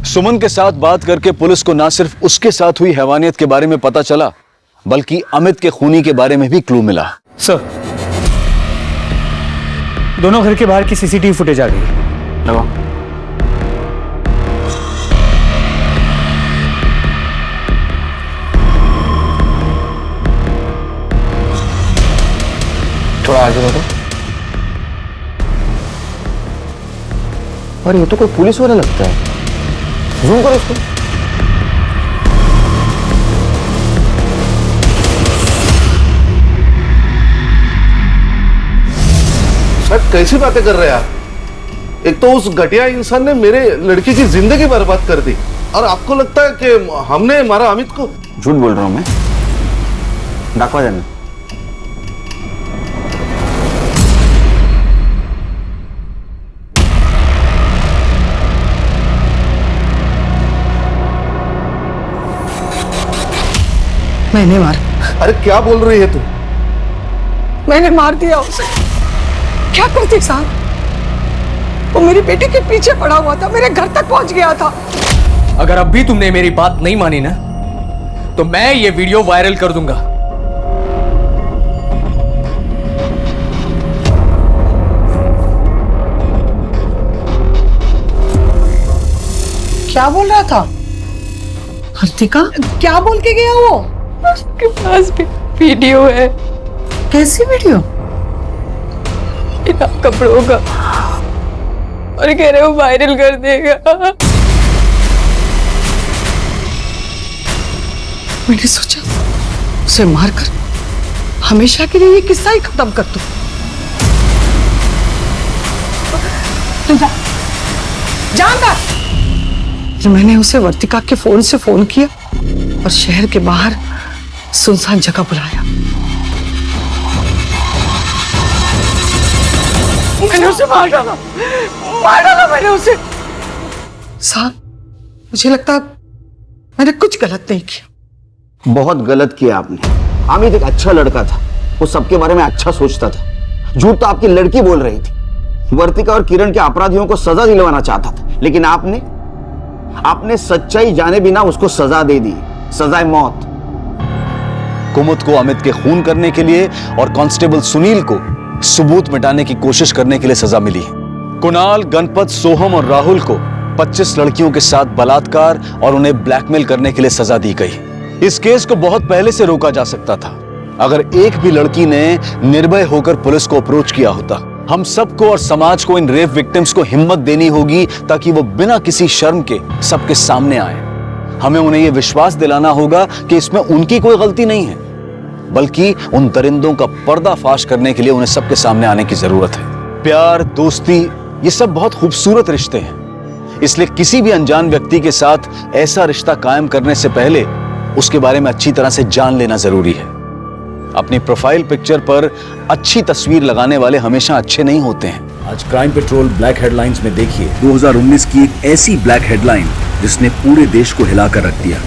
सुमन के साथ बात करके पुलिस को ना सिर्फ उसके साथ हुई हैवानियत के बारे में पता चला, बल्कि अमित के खूनी के बारे में भी क्लू मिला। सर, दोनों घर के बाहर की सीसीटीवी फुटेज आ गई। लगाओ। थोड़ा आगे बढ़ो। और ये तो कोई पुलिस वाला लगता है। जूम करो इसको। सर कैसी बातें कर रहे हैं आप? एक तो उस घटिया इंसान ने मेरे लड़की की जिंदगी बर्बाद कर दी, और आपको लगता है कि हमने मारा अमित को? झूठ बोल रहा हूं मैं। दाखवा जाना। मैंने मारा। अरे क्या बोल रही है तू? मैंने मार दिया उसे। क्या करती साहब? वो मेरी बेटी के पीछे पड़ा हुआ था, मेरे घर तक पहुंच गया था। अगर अब भी तुमने मेरी बात नहीं मानी ना, तो मैं ये वीडियो वायरल कर दूंगा। क्या बोल रहा था हर्तिका? क्या बोल के गया वो? उसके पास भी वीडियो है। कैसी वीडियो? बिना कपड़ों का, और कह रहे हो वायरल कर देगा। मैंने सोचा उसे मारकर हमेशा के लिए ये किस्सा ही खत्म कर दूं। जानकर मैंने उसे वर्तिका के फोन से फोन किया और शहर के बाहर सुनसान जगह बुलाया। मैंने उसे मार डाला मैंने उसे। साहब, मुझे लगता मैंने कुछ गलत नहीं किया। बहुत गलत किया आपने। अमित एक अच्छा लड़का था, वो सबके बारे में अच्छा सोचता था। झूठ तो आपकी लड़की बोल रही थी। वर्तिका और किरण के अपराधियों को सजा दिलवाना चाहता था, लेकिन आपने सच्चाई जाने बिना उसको सजा दे दी, सजाए मौत। कुमुद को अमित के खून करने के लिए और कांस्टेबल सुनील को सबूत मिटाने की कोशिश करने के लिए सजा मिली। कुणाल, गणपत, सोहम और राहुल को 25 लड़कियों के साथ बलात्कार और उन्हें ब्लैकमेल करने के लिए सजा दी गई। इस केस को बहुत पहले से रोका जा सकता था, अगर एक भी लड़की ने निर्भय होकर पुलिस को अप्रोच किया होता। हम सबको और समाज को इन रेप विक्टिम्स को हिम्मत देनी होगी, ताकि वो बिना किसी शर्म के सबके सामने आए। हमें उन्हें यह विश्वास दिलाना होगा कि इसमें उनकी कोई गलती नहीं है, बल्कि उन दरिंदों का पर्दाफाश करने के लिए उन्हें सबके सामने आने की जरूरत है। प्यार, दोस्ती, ये सब बहुत खूबसूरत रिश्ते हैं, इसलिए किसी भी अनजान व्यक्ति के साथ ऐसा रिश्ता कायम करने से पहले उसके बारे में अच्छी तरह से जान लेना जरूरी है। अपनी प्रोफाइल पिक्चर पर अच्छी तस्वीर लगाने वाले हमेशा अच्छे नहीं होते हैं। आज क्राइम पेट्रोल ब्लैक हेडलाइंस में देखिए 2019 की एक ऐसी ब्लैक हेडलाइन जिसने पूरे देश को हिलाकर रख दिया।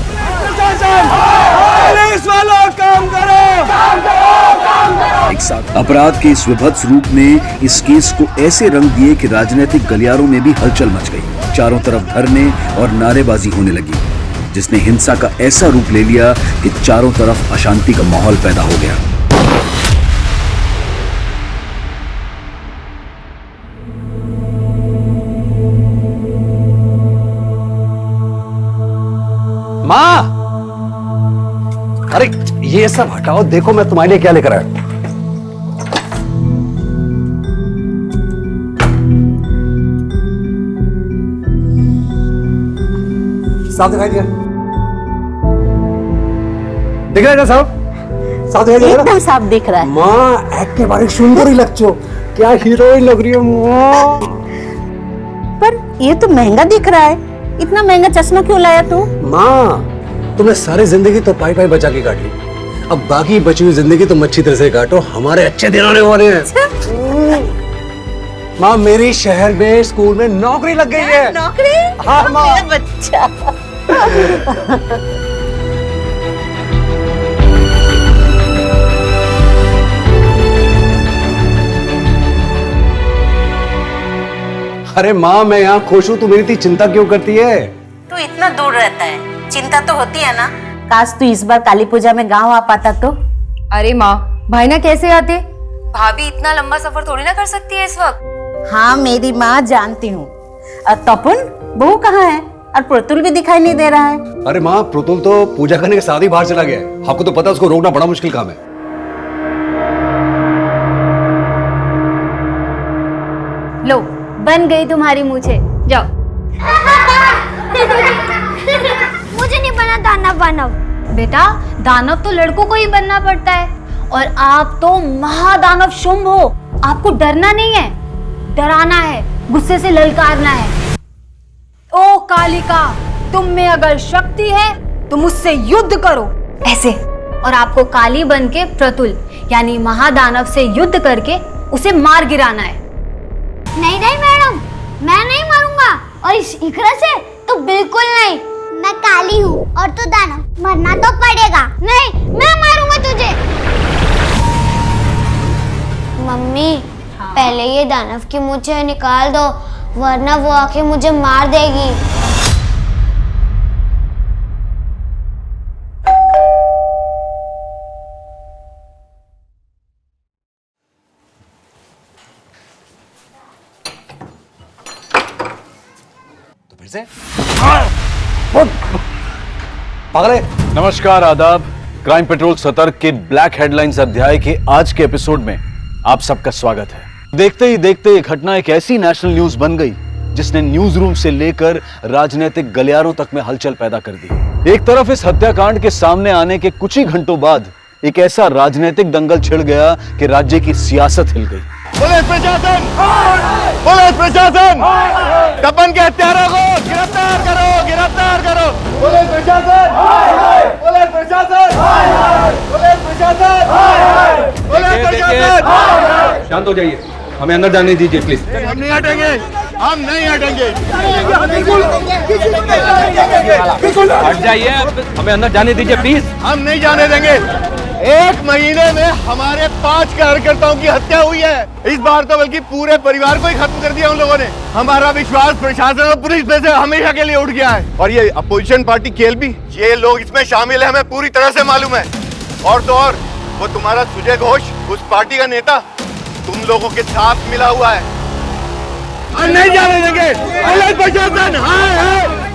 पुलिस वालों, काम करो! एक साथ अपराध के इस विभत्स रूप ने इस केस को ऐसे रंग दिए कि राजनीतिक गलियारों में भी हलचल मच गई। चारों तरफ धरने और नारेबाजी होने लगी, जिसने हिंसा का ऐसा रूप ले लिया कि चारों तरफ अशांति का माहौल पैदा हो गया। माँ, अरे ये सब हटाओ, देखो मैं तुम्हारे लिए क्या लेकर आया। साफ दिखाई दिया? दिख रहा है ना साहब? साफ दिखाई दिया? एकदम साफ दिख रहा है। माँ, एक के बारे सुंदर ही लगचो, क्या हीरोइन लग रही हो माँ। पर ये तो महंगा दिख रहा है, इतना महंगा चश्मा क्यों लाया तू? माँ, तुमने सारी जिंदगी तो पाई पाई बचा के काट ली, अब बाकी बची हुई जिंदगी तुम अच्छी तरह से काटो, हमारे अच्छे दिन आने वाले हैं। माँ, मेरी शहर में स्कूल में नौकरी लग गई है। नौकरी? हाँ माँ। मेरा बच्चा। अरे माँ मैं यहाँ खुश हूँ, तू मेरी इतनी चिंता क्यों करती है? तू इतना दूर रहता है, चिंता तो होती है ना। काश तू इस बार काली पूजा में गांव आ पाता तो। अरे माँ, भाई ना कैसे आते? भाभी इतना लंबा सफर थोड़ी ना कर सकती है इस वक्त। हाँ मेरी माँ जानती हूँ। तपन बहू कहाँ है? और प्रतुल भी दिखाई नहीं दे रहा है। अरे माँ प्रतुल तो पूजा करने के साथ ही बाहर चला गया है। आपको तो पता है उसको रोकना बड़ा मुश्किल काम है। लो बन गई तुम्हारी मूछे, जाओ। मुझे नहीं बना दानव वानव। बेटा दानव तो लड़कों को ही बनना पड़ता है, और आप तो महादानव शुंभ हो। आपको डरना नहीं है, डराना है, गुस्से से ललकारना है। ओ कालिका, तुम में अगर शक्ति है तो मुझसे युद्ध करो, ऐसे। और आपको काली बन के प्रतुल यानी महादानव से युद्ध करके उसे मार गिराना है। नहीं नहीं मैडम, मैं नहीं मारूंगा, और इस इकरा से तो बिल्कुल नहीं। मैं काली हूँ और तू दानव, मरना तो पड़ेगा। नहीं, मैं मारूंगा तुझे। मम्मी पहले ये दानव की मूछें निकाल दो, वरना वो आके मुझे मार देगी। तो फिर से पागल है। नमस्कार, आदाब। क्राइम पेट्रोल सतर्क के ब्लैक हेडलाइंस अध्याय के आज के एपिसोड में आप सबका स्वागत है। देखते ही देखते ये घटना एक ऐसी नेशनल न्यूज बन गई जिसने न्यूज रूम से लेकर राजनीतिक गलियारों तक में हलचल पैदा कर दी। एक तरफ इस हत्याकांड के सामने आने के कुछ ही घंटों बाद एक ऐसा राजनीतिक दंगल छिड़ गया कि राज्य की सियासत हिल गई। पुलिस प्रशासन, पुलिस प्रशासन, तपन के हत्यारों को गिरफ्तार करो, गिरफ्तार करो। पुलिस प्रशासन, पुलिस प्रशासन, पुलिस प्रशासन, पुलिस प्रशासन। शांत हो जाइए, हमें अंदर जाने दीजिए प्लीज। हम नहीं हटेंगे, हम नहीं हटेंगे। हट जाइए, हमें अंदर जाने दीजिए प्लीज। हम नहीं जाने देंगे। एक महीने में हमारे 5 कार्यकर्ताओं की हत्या हुई है। इस बार तो बल्कि पूरे परिवार को ही खत्म कर दिया उन लोगों ने। हमारा विश्वास प्रशासन और पुलिस पे से हमेशा के लिए उठ गया है। और ये अपोजिशन पार्टी केएलबी, ये लोग इसमें शामिल है, हमें पूरी तरह से मालूम है। और तो और वो तुम्हारा सुजय घोष, उस पार्टी का नेता, तुम लोगों के साथ मिला हुआ है। नहीं जाने देंगे। पुलिस प्रशासन,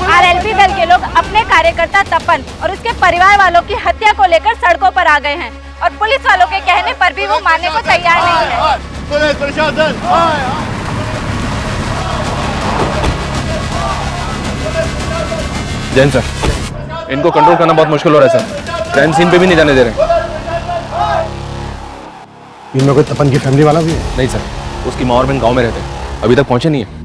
आरएलपी दल के लोग अपने कार्यकर्ता तपन और उसके परिवार वालों की हत्या को लेकर सड़कों पर आ गए हैं, और पुलिस वालों के कहने पर भी वो मानने को तैयार नहीं है। पुलिस प्रशासन, जैन सर, इनको कंट्रोल करना बहुत मुश्किल हो रहा है सर। क्राइम सीन पे भी नहीं जाने दे रहे। इनमें कोई तपन की फैमिली वाला भी है? नहीं सर, उसकी माँ और बहन गांव में रहते हैं, अभी तक पहुंचे नहीं है।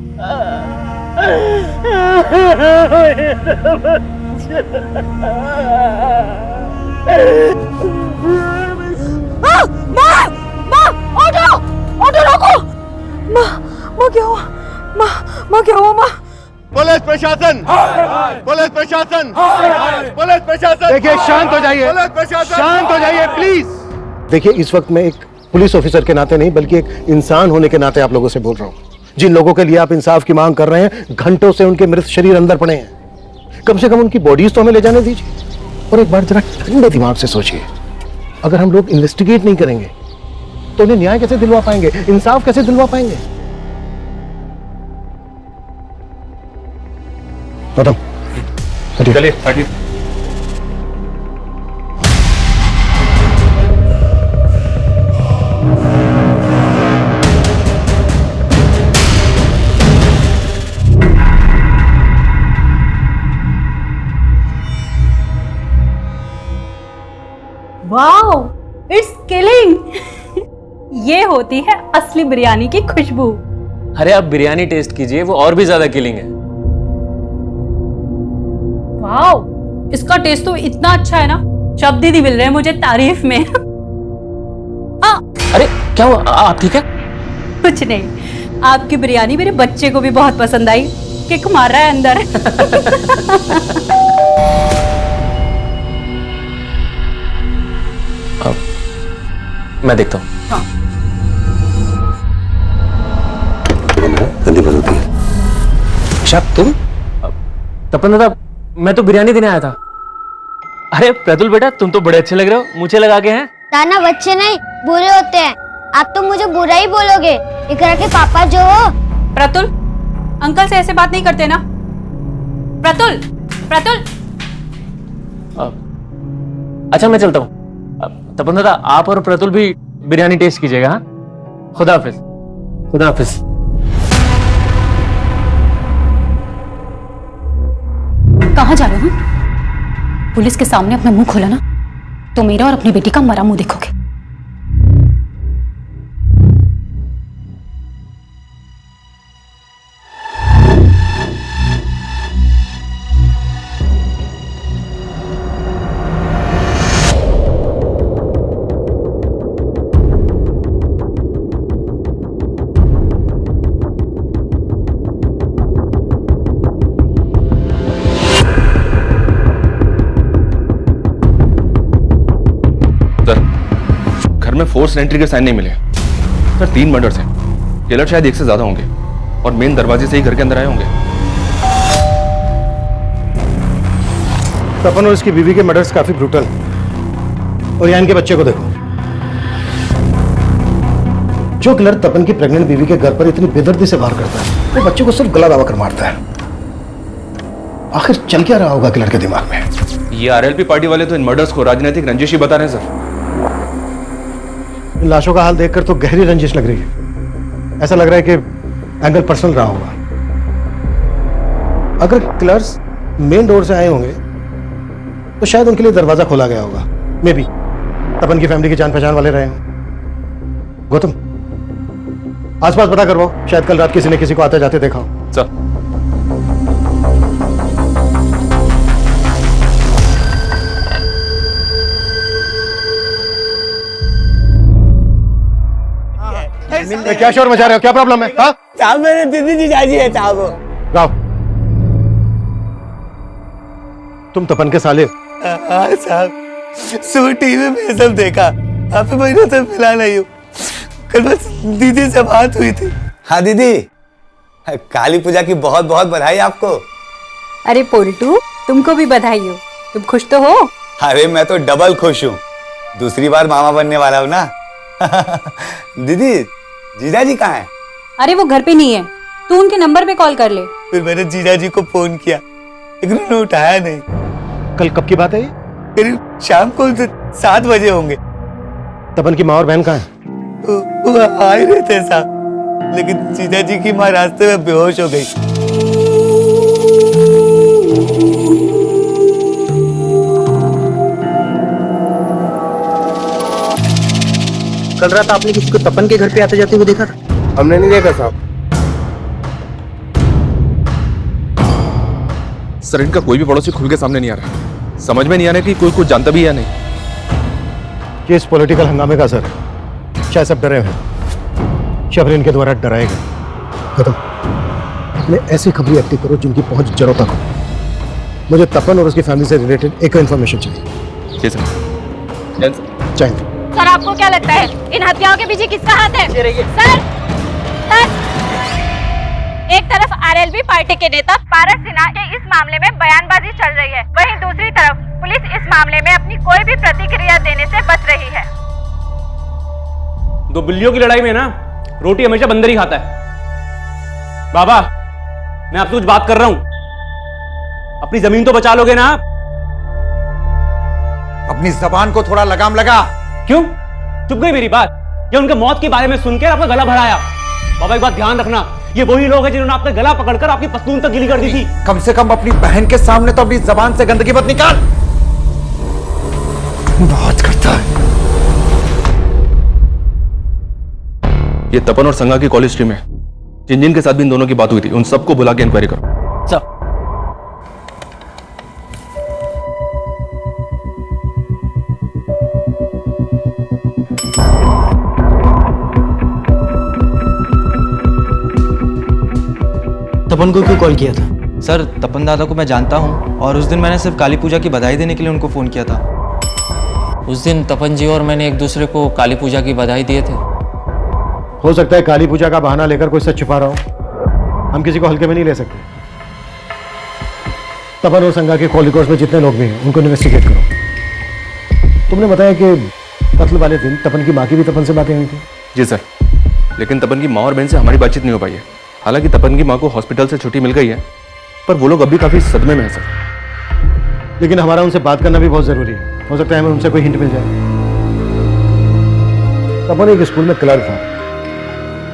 ऑटो रोको। माँ क्या हुआ? माँ क्या हुआ? माँ पुलिस प्रशासन, पुलिस प्रशासन, पुलिस प्रशासन। देखिए शांत हो जाइए, पुलिस प्रशासन, शांत हो जाइए प्लीज। देखिए इस वक्त मैं एक पुलिस ऑफिसर के नाते नहीं बल्कि एक इंसान होने के नाते आप लोगों से बोल रहा हूँ। जिन लोगों के लिए आप इंसाफ की मांग कर रहे हैं, घंटों से उनके मृत शरीर अंदर पड़े हैं। कम से कम उनकी बॉडीज तो हमें ले जाने दीजिए। और एक बार जरा ठंडे दिमाग से सोचिए, अगर हम लोग इन्वेस्टिगेट नहीं करेंगे तो उन्हें न्याय कैसे दिलवा पाएंगे, इंसाफ कैसे दिलवा पाएंगे? मैडम चलिए हटिए। Wow, it's killing. ये होती है असली बिरयानी की खुशबू। अरे आप बिरयानी टेस्ट कीजिए, वो और भी ज्यादा किलिंग है। वाओ, इसका टेस्ट तो इतना अच्छा है ना, शब्द ही नहीं मिल रहे मुझे तारीफ में। अरे क्या हुआ, आप ठीक है? कुछ नहीं, आपकी बिरयानी मेरे बच्चे को भी बहुत पसंद आई। किक मार रहा है अंदर। मैं देखता हूँ। गंदी बात होती है। अच्छा तुम? तपन दादा, मैं तो बिरयानी देने आया था। अरे प्रतुल बेटा, तुम तो बड़े अच्छे लग रहे हो, मुझे लगा के हैं। नाना बच्चे नहीं बुरे होते हैं, आप तो मुझे बुरा ही बोलोगे। इकरा के पापा जो हो। प्रतुल, अंकल से ऐसे बात नहीं करते ना। प्रतुल, प्रतुल। अच्छा मैं चलता हूँ। तपन दादा, आप और प्रतुल भी बिरयानी टेस्ट कीजिएगा। हाँ, खुदा हाफिज। खुदा हाफिज। कहाँ जा रहे हो? पुलिस के सामने अपना मुंह खोला ना तो मेरा और अपनी बेटी का मरा मुंह देखोगे। घर में फोर्स एंट्री के साइन नहीं मिले सर। 3 मर्डर्स हैं, किलर शायद 1 से ज्यादा होंगे और मेन दरवाजे से ही घर के अंदर आए होंगे। तपन और इसकी बीवी के मर्डर्स काफी ब्रूटल। और यहाँ इनके बच्चे को देखो। जो किलर तपन की प्रेग्नेंट बीवी के घर पर इतनी बेदर्दी से वार करता है, वो बच्चे को सिर्फ गला दबाकर मारता है। आखिर चल क्या रहा होगा किलर के दिमाग में? ये आरएलपी पार्टी वाले तो इन मर्डर्स को राजनीतिक रंजिश ही बता रहे हैं सर। इन लाशों का हाल देखकर तो गहरी रंजिश लग रही है। ऐसा लग रहा है कि एंगल पर्सनल रहा होगा। अगर किलर्स मेन डोर से आए होंगे तो शायद उनके लिए दरवाजा खोला गया होगा। मे बी तपन की फैमिली की जान पहचान वाले रहे हों। गौतम, आसपास पता करवाओ, शायद कल रात किसी ने किसी को आते जाते देखा हो। सर। क्या शोर मचा रहे हो? क्या प्रॉब्लम है? हाँ? साहब मेरे दीदी जीजाजी है साहब। गाओ। तुम तपन के साले? हाँ साहब, सुबह टीवी में ये सब देखा। काफी महीनों से मिला नहीं हूँ। कल बस दीदी से बात हुई थी। हाँ दीदी, काली पूजा की बहुत बहुत बधाई आपको। अरे पोल्टू, तुमको भी बधाई हो। तुम खुश तो हो? अरे मैं तो डबल खुश हूँ, दूसरी बार मामा बनने वाला हूँ ना। दीदी, जीजाजी कहाँ है? अरे वो घर पे नहीं है, तू उनके नंबर पे कॉल कर ले। फिर मैंने जीजाजी को फोन किया, लेकिन उन्होंने उठाया नहीं। कल कब की बात है ये? करीब शाम को 7 बजे होंगे। तपन की माँ और बहन कहाँ है? वो आ ही रहे थे साहब, लेकिन जीजाजी की माँ रास्ते में बेहोश हो गई। कल रात आपने किसी को तपन के घर पे आते जाते हुए देखा था? हमने नहीं देखा साहब। सर, इनका कोई भी पड़ोसी खुल के सामने नहीं आ रहा। समझ में नहीं आ रहा कि कोई कुछ जानता भी या नहीं। ये इस पॉलिटिकल हंगामे का असर है। शायद सब डरे हुए। शबरी इनके द्वारा डराए गए। खत्म। अपने ऐसी खबरी एक्टिव करो जिनकी पहुंच जड़ों तक हो। मुझे तपन और उसकी फैमिली से रिलेटेड एक इन्फॉर्मेशन चाहिए। जी सर। चाहिए। सर, आपको क्या लगता है इन हत्याओं के पीछे किसका हाथ है? सर, एक तरफ आरएलपी पार्टी के नेता पारस सिन्हा के इस मामले में बयानबाजी चल रही है, वहीं दूसरी तरफ पुलिस इस मामले में अपनी कोई भी प्रतिक्रिया देने से बच रही है। दो बिल्लियों की लड़ाई में ना रोटी हमेशा बंदर ही खाता है। बाबा, मैं आपसे कुछ बात कर रहा हूं, अपनी जमीन तो बचा लोगे ना आप? अपनी जबान को थोड़ा लगाम लगा। क्यों चुप गई मेरी बात? या उनके मौत के बारे में सुनकर आपका गला भराया? बाबा एक बात ध्यान रखना, ये वही लोग हैं जिन्होंने आपका गला पकड़कर आपकी पस्तून तक गीली कर दी थी। कम से कम अपनी बहन के सामने तो अपनी जबान से गंदगी मत निकाल। बात करता है। ये तपन और संगा की कॉलेज टीम है। जिन जिन के साथ भी इन दोनों की बात हुई थी, उन सबको बुला के इंक्वायरी करो। सर। तपन को क्यों कॉल किया था? सर, तपन दादा को मैं जानता हूँ और उस दिन मैंने सिर्फ काली पूजा की बधाई देने के लिए उनको फोन किया था। उस दिन तपन जी और मैंने एक दूसरे को काली पूजा की बधाई दिए थे। हो सकता है काली पूजा का बहाना लेकर कोई सच छुपा रहा हो। हम किसी को हल्के में नहीं ले सकते। तपन और संगा के कॉल रिकॉर्ड्स में जितने लोग भी हैं उनको इन्वेस्टिगेट करो। तुमने बताया कि कत्ल वाले दिन तपन की माँ की भी तपन से बातें हुई थी। जी सर, लेकिन तपन की माँ और बहन से हमारी बातचीत नहीं हो पाई है। हालांकि तपन की माँ को हॉस्पिटल से छुट्टी मिल गई है, पर वो लोग अभी काफी सदमे में हैं सर। लेकिन हमारा उनसे बात करना भी बहुत जरूरी है, हो सकता है हमें उनसे कोई हिंट मिल जाए। तपन एक स्कूल में क्लर्क था,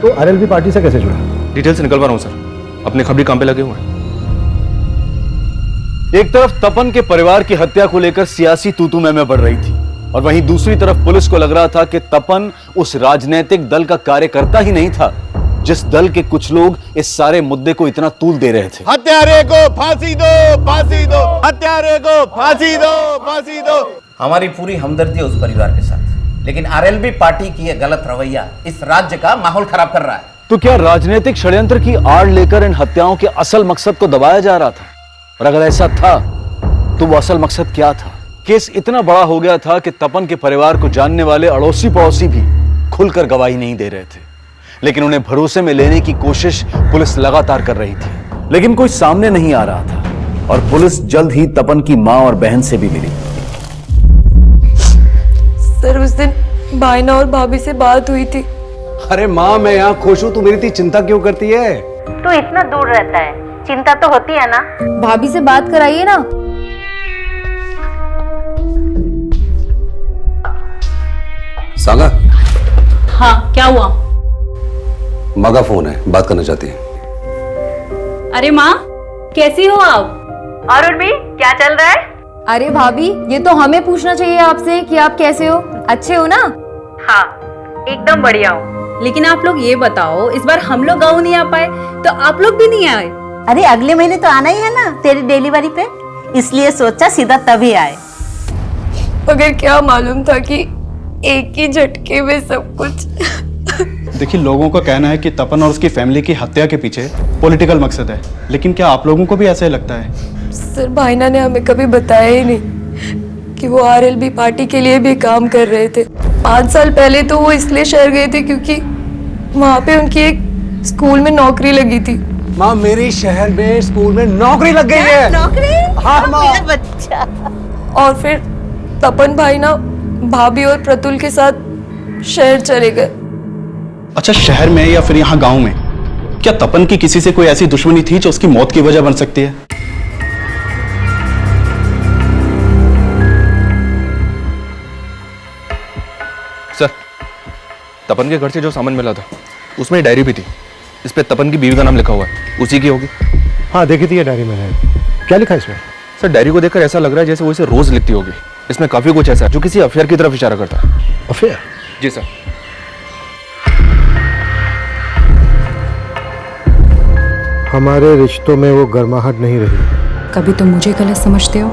तो आरएलबी पार्टी से कैसे जुड़ा? डिटेल्स निकलवा रहा हूँ सर, अपने खबरी काम पे लगे हुए हैं। एक तरफ तपन के परिवार की हत्या को लेकर सियासी तूतू में बढ़ रही थी, और वहीं दूसरी तरफ पुलिस को लग रहा था कि तपन उस राजनीतिक दल का कार्यकर्ता ही नहीं था जिस दल के कुछ लोग इस सारे मुद्दे को इतना तूल दे रहे थे। हत्यारे को फांसी दो, फांसी दो, हत्यारे को फांसी दो, फांसी दो। हमारी पूरी हमदर्दी है उस परिवार के साथ, लेकिन आरएलबी पार्टी की यह गलत रवैया इस राज्य का माहौल खराब कर रहा है। तो क्या राजनीतिक षड्यंत्र की आड़ लेकर इन हत्याओं के असल मकसद को दबाया जा रहा था? और अगर ऐसा था तो वो असल मकसद क्या था? केस इतना बड़ा हो गया था कि तपन के परिवार को जानने वाले अड़ोसी पड़ोसी भी खुलकर गवाही नहीं दे रहे थे, लेकिन उन्हें भरोसे में लेने की कोशिश पुलिस लगातार कर रही थी, लेकिन कोई सामने नहीं आ रहा था। और पुलिस जल्द ही तपन की मां और बहन से भी मिली। सर उस दिन भाईना और भाभी से बात हुई थी। अरे माँ, मैं यहाँ खुश हूँ, तू मेरी इतनी चिंता क्यों करती है? तो इतना दूर रहता है, चिंता तो होती है ना। भाभी से बात कराइए ना। सागा, हाँ क्या हुआ? माँ का फोन है, बात करना चाहती है। अरे माँ कैसी हो आप? और उर्मी क्या चल रहा है? अरे भाभी, ये तो हमें पूछना चाहिए आपसे कि आप कैसे हो, अच्छे हो ना? हाँ एकदम बढ़िया हूँ। लेकिन आप लोग ये बताओ, इस बार हम लोग गाँव नहीं आ पाए तो आप लोग भी नहीं आए? अरे अगले महीने तो आना ही है ना तेरी डिलीवरी पे, इसलिए सोचा सीधा तभी आए। मगर क्या मालूम था कि एक ही झटके में सब कुछ। देखिए, लोगों का कहना है कि तपन और उसकी फैमिली की हत्या के पीछे पॉलिटिकल मकसद है, लेकिन क्या आप लोगों को भी ऐसा ही लगता है? सर भाईना ने हमें कभी बताया ही नहीं कि वो आरएलबी पार्टी के लिए भी काम कर रहे थे। 5 साल पहले तो वो इसलिए शहर गए थे क्योंकि वहाँ पे उनकी एक स्कूल में नौकरी लगी थी। माँ, मेरी शहर में स्कूल में नौकरी लग गई है। नौकरी? हाँ माँ। मेरा बच्चा। और फिर तपन भाईना भाभी और प्रतुल के साथ शहर चले गए। अच्छा, शहर में या फिर यहाँ गांव में क्या तपन की किसी से कोई ऐसी दुश्मनी थी जो उसकी मौत की वजह बन सकती है? सर, तपन के घर से जो सामान मिला था उसमें डायरी भी थी, इस पे तपन की बीवी का नाम लिखा हुआ है, उसी की होगी। हाँ देखी थी ये डायरी मैंने। क्या लिखा है इसमें? सर डायरी को देखकर ऐसा लग रहा है जैसे वो इसे रोज लिखती होगी। इसमें काफी कुछ ऐसा है जो किसी अफेयर की तरफ इशारा करता है। अफेयर? जी सर। हमारे रिश्तों में वो गर्माहट नहीं रही। कभी तुम मुझे गलत समझते हो,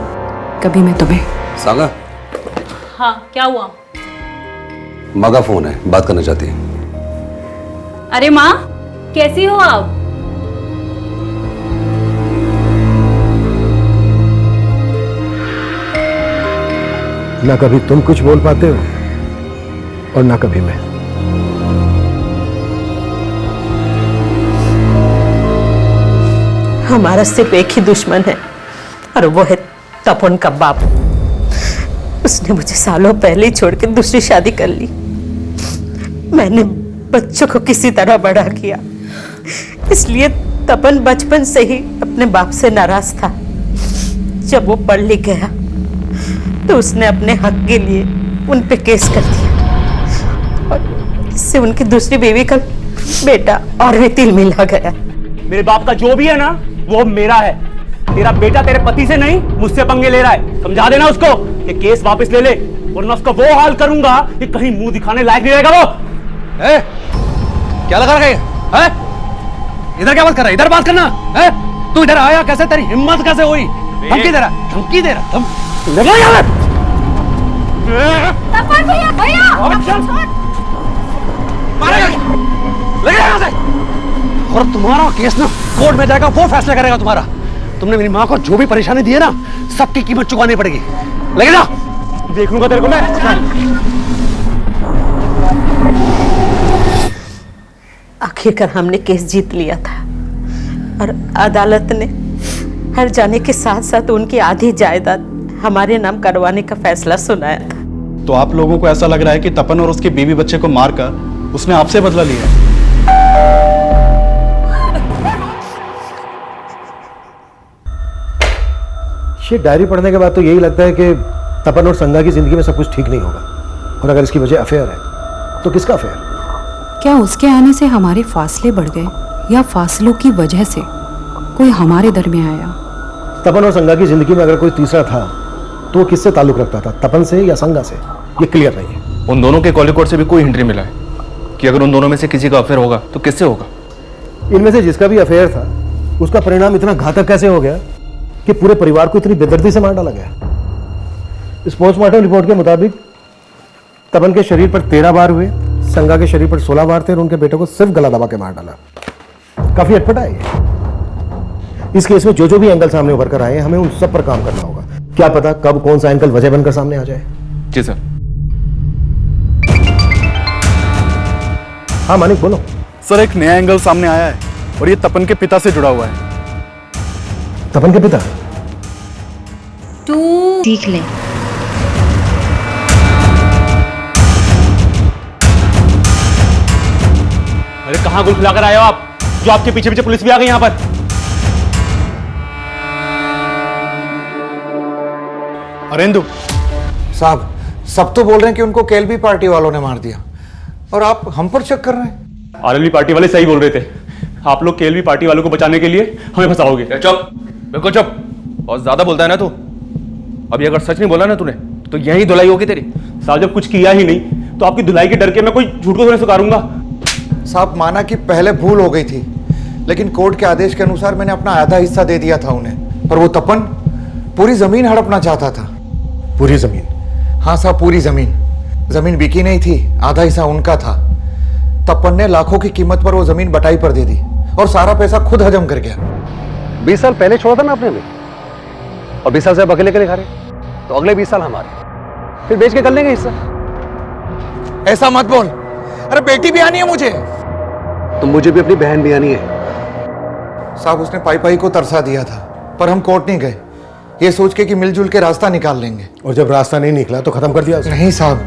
कभी मैं तुम्हें। सागा, हाँ क्या हुआ? माँ का फोन है, बात करना चाहती है। अरे माँ कैसी हो आप? ना कभी तुम कुछ बोल पाते हो और ना कभी मैं। हमारा सिर्फ एक ही दुश्मन है और वो है तपन का बाप। उसने मुझे सालों पहले ही छोड़ के दूसरी शादी कर ली। मैंने बच्चों को किसी तरह बड़ा किया, इसलिए तपन बचपन से ही अपने बाप से नाराज था। जब वो पढ़ लिख गया तो उसने अपने हक के लिए उन पे केस कर दिया और इससे उनकी दूसरी बीवी का बेटा और भी तिल मिला गया। मेरे बाप का जो भी है ना वो मेरा है। तेरा बेटा तेरे पति से नहीं मुझसे पंगे ले रहा है। समझा देना उसको कि केस वापस ले ले, वरना उसका वो हाल करूंगा कि कहीं मुंह दिखाने लायक नहीं रहेगा वो। क्या लगा रहे हैं? इधर क्या बात कर रहा है? इधर बात करना है। तू इधर आया कैसे? तेरी हिम्मत कैसे हुई? धमकी दे रहा, धमकी दे रहा। लगा यार। तपन भैया, भैया मारेगा, लगे यहाँ से। और तुम्हारा केस ना कोर्ट में जाएगा, वो फैसला करेगा तुम्हारा। तुमने मेरी माँ को जो भी परेशानी दी है ना, सबकी कीमत चुकानी पड़ेगी। लगे जा, देख लूंगा तेरे को मैं। आखिरकार हमने केस जीत लिया था और अदालत ने हर जाने के साथ साथ उनकी आधी जायदाद हमारे नाम करवाने का फैसला सुनाया था। तो आप लोगों को ऐसा लग रहा है कि तपन और उसके बीवी बच्चे को मारकर उसने आपसे बदला लिया है? ये डायरी पढ़ने के बाद तो यही लगता है कि तपन और संगा की जिंदगी में सब कुछ ठीक नहीं होगा, और अगर इसकी वजह अफेयर है तो किसका अफेयर? क्या उसके आने से हमारे फासले बढ़ गए या फासलों की वजह से कोई हमारे दरमियान आया? तपन और संगा की जिंदगी में अगर कोई तीसरा था तो वो किससे ताल्लुक रखता था, तपन से या संगा से? ये क्लियर नहीं है। उन दोनों के कॉल रिकॉर्ड से भी कोई हिंट नहीं मिला है कि अगर उन दोनों में से किसी का अफेयर होगा तो किससे होगा। इनमें से जिसका भी अफेयर था उसका परिणाम इतना घातक कैसे हो गया कि पूरे परिवार को इतनी बेदर्दी से मार डाला गया? इस पोस्टमार्टम रिपोर्ट के मुताबिक तपन के शरीर पर 13 बार हुए, संगा के शरीर पर 16 बार थे और उनके बेटे को सिर्फ गला दबा के मार डाला। काफी अटपटा है ये। इस केस में जो भी एंगल सामने उभर कर आए हमें उन सब पर काम करना होगा। क्या पता कब कौन सा एंगल वजह बनकर सामने आ जाए। जी सर। हाँ मानिक बोलो। सर एक नया एंगल सामने आया है और ये तपन के पिता से जुड़ा हुआ है। तपन के पिता? तू सीख ले। अरे कहाँ गुल खिलाकर आए हो आप, जो आपके पीछे पीछे पुलिस भी आ गई यहाँ पर? अरेंदु साहब, सब तो बोल रहे हैं कि उनको केएलबी पार्टी वालों ने मार दिया और आप हम पर शक कर रहे हैं। आरएलबी पार्टी वाले सही बोल रहे थे। आप लोग केएलबी पार्टी वालों को बचाने के लिए हमें फंसाओगे। चुप, बिल्कुल चुप। बहुत ज्यादा बोलता है ना तू। अभी अगर सच नहीं बोला ना तूने तो यही धुलाई होगी तेरी। साहब जब कुछ किया ही नहीं तो आपकी धुलाई के डर के मैं कोई झूठ को थोड़ी स्वीकारूंगा। साहब माना कि पहले भूल हो गई थी, लेकिन कोर्ट के आदेश के अनुसार मैंने अपना आधा हिस्सा दे दिया था उन्हें, पर वो तपन पूरी जमीन हड़पना चाहता था। पूरी जमीन? हाँ साहब, पूरी जमीन। जमीन बिकी नहीं थी, आधा हिस्सा उनका था। तपन ने लाखों की कीमत पर वो जमीन बटाई पर दे दी और सारा पैसा खुद हजम कर गया। 20 साल पहले छोड़ा था ना आपने हमें, और 20 साल से आप अकेले के लिए खा रहे, तो अगले 20 साल हमारे, फिर बेच के कर लेंगे हिस्सा। ऐसा मत बोल। अरे बेटी भी आनी है मुझे। तो मुझे भी अपनी बहन भी आनी है। साहब उसने पाई पाई को तरसा दिया था, पर हम कोर्ट नहीं गए, ये सोच के कि मिलजुल के रास्ता निकाल लेंगे। और जब रास्ता नहीं निकला तो खत्म कर दिया उसने? नहीं साहब,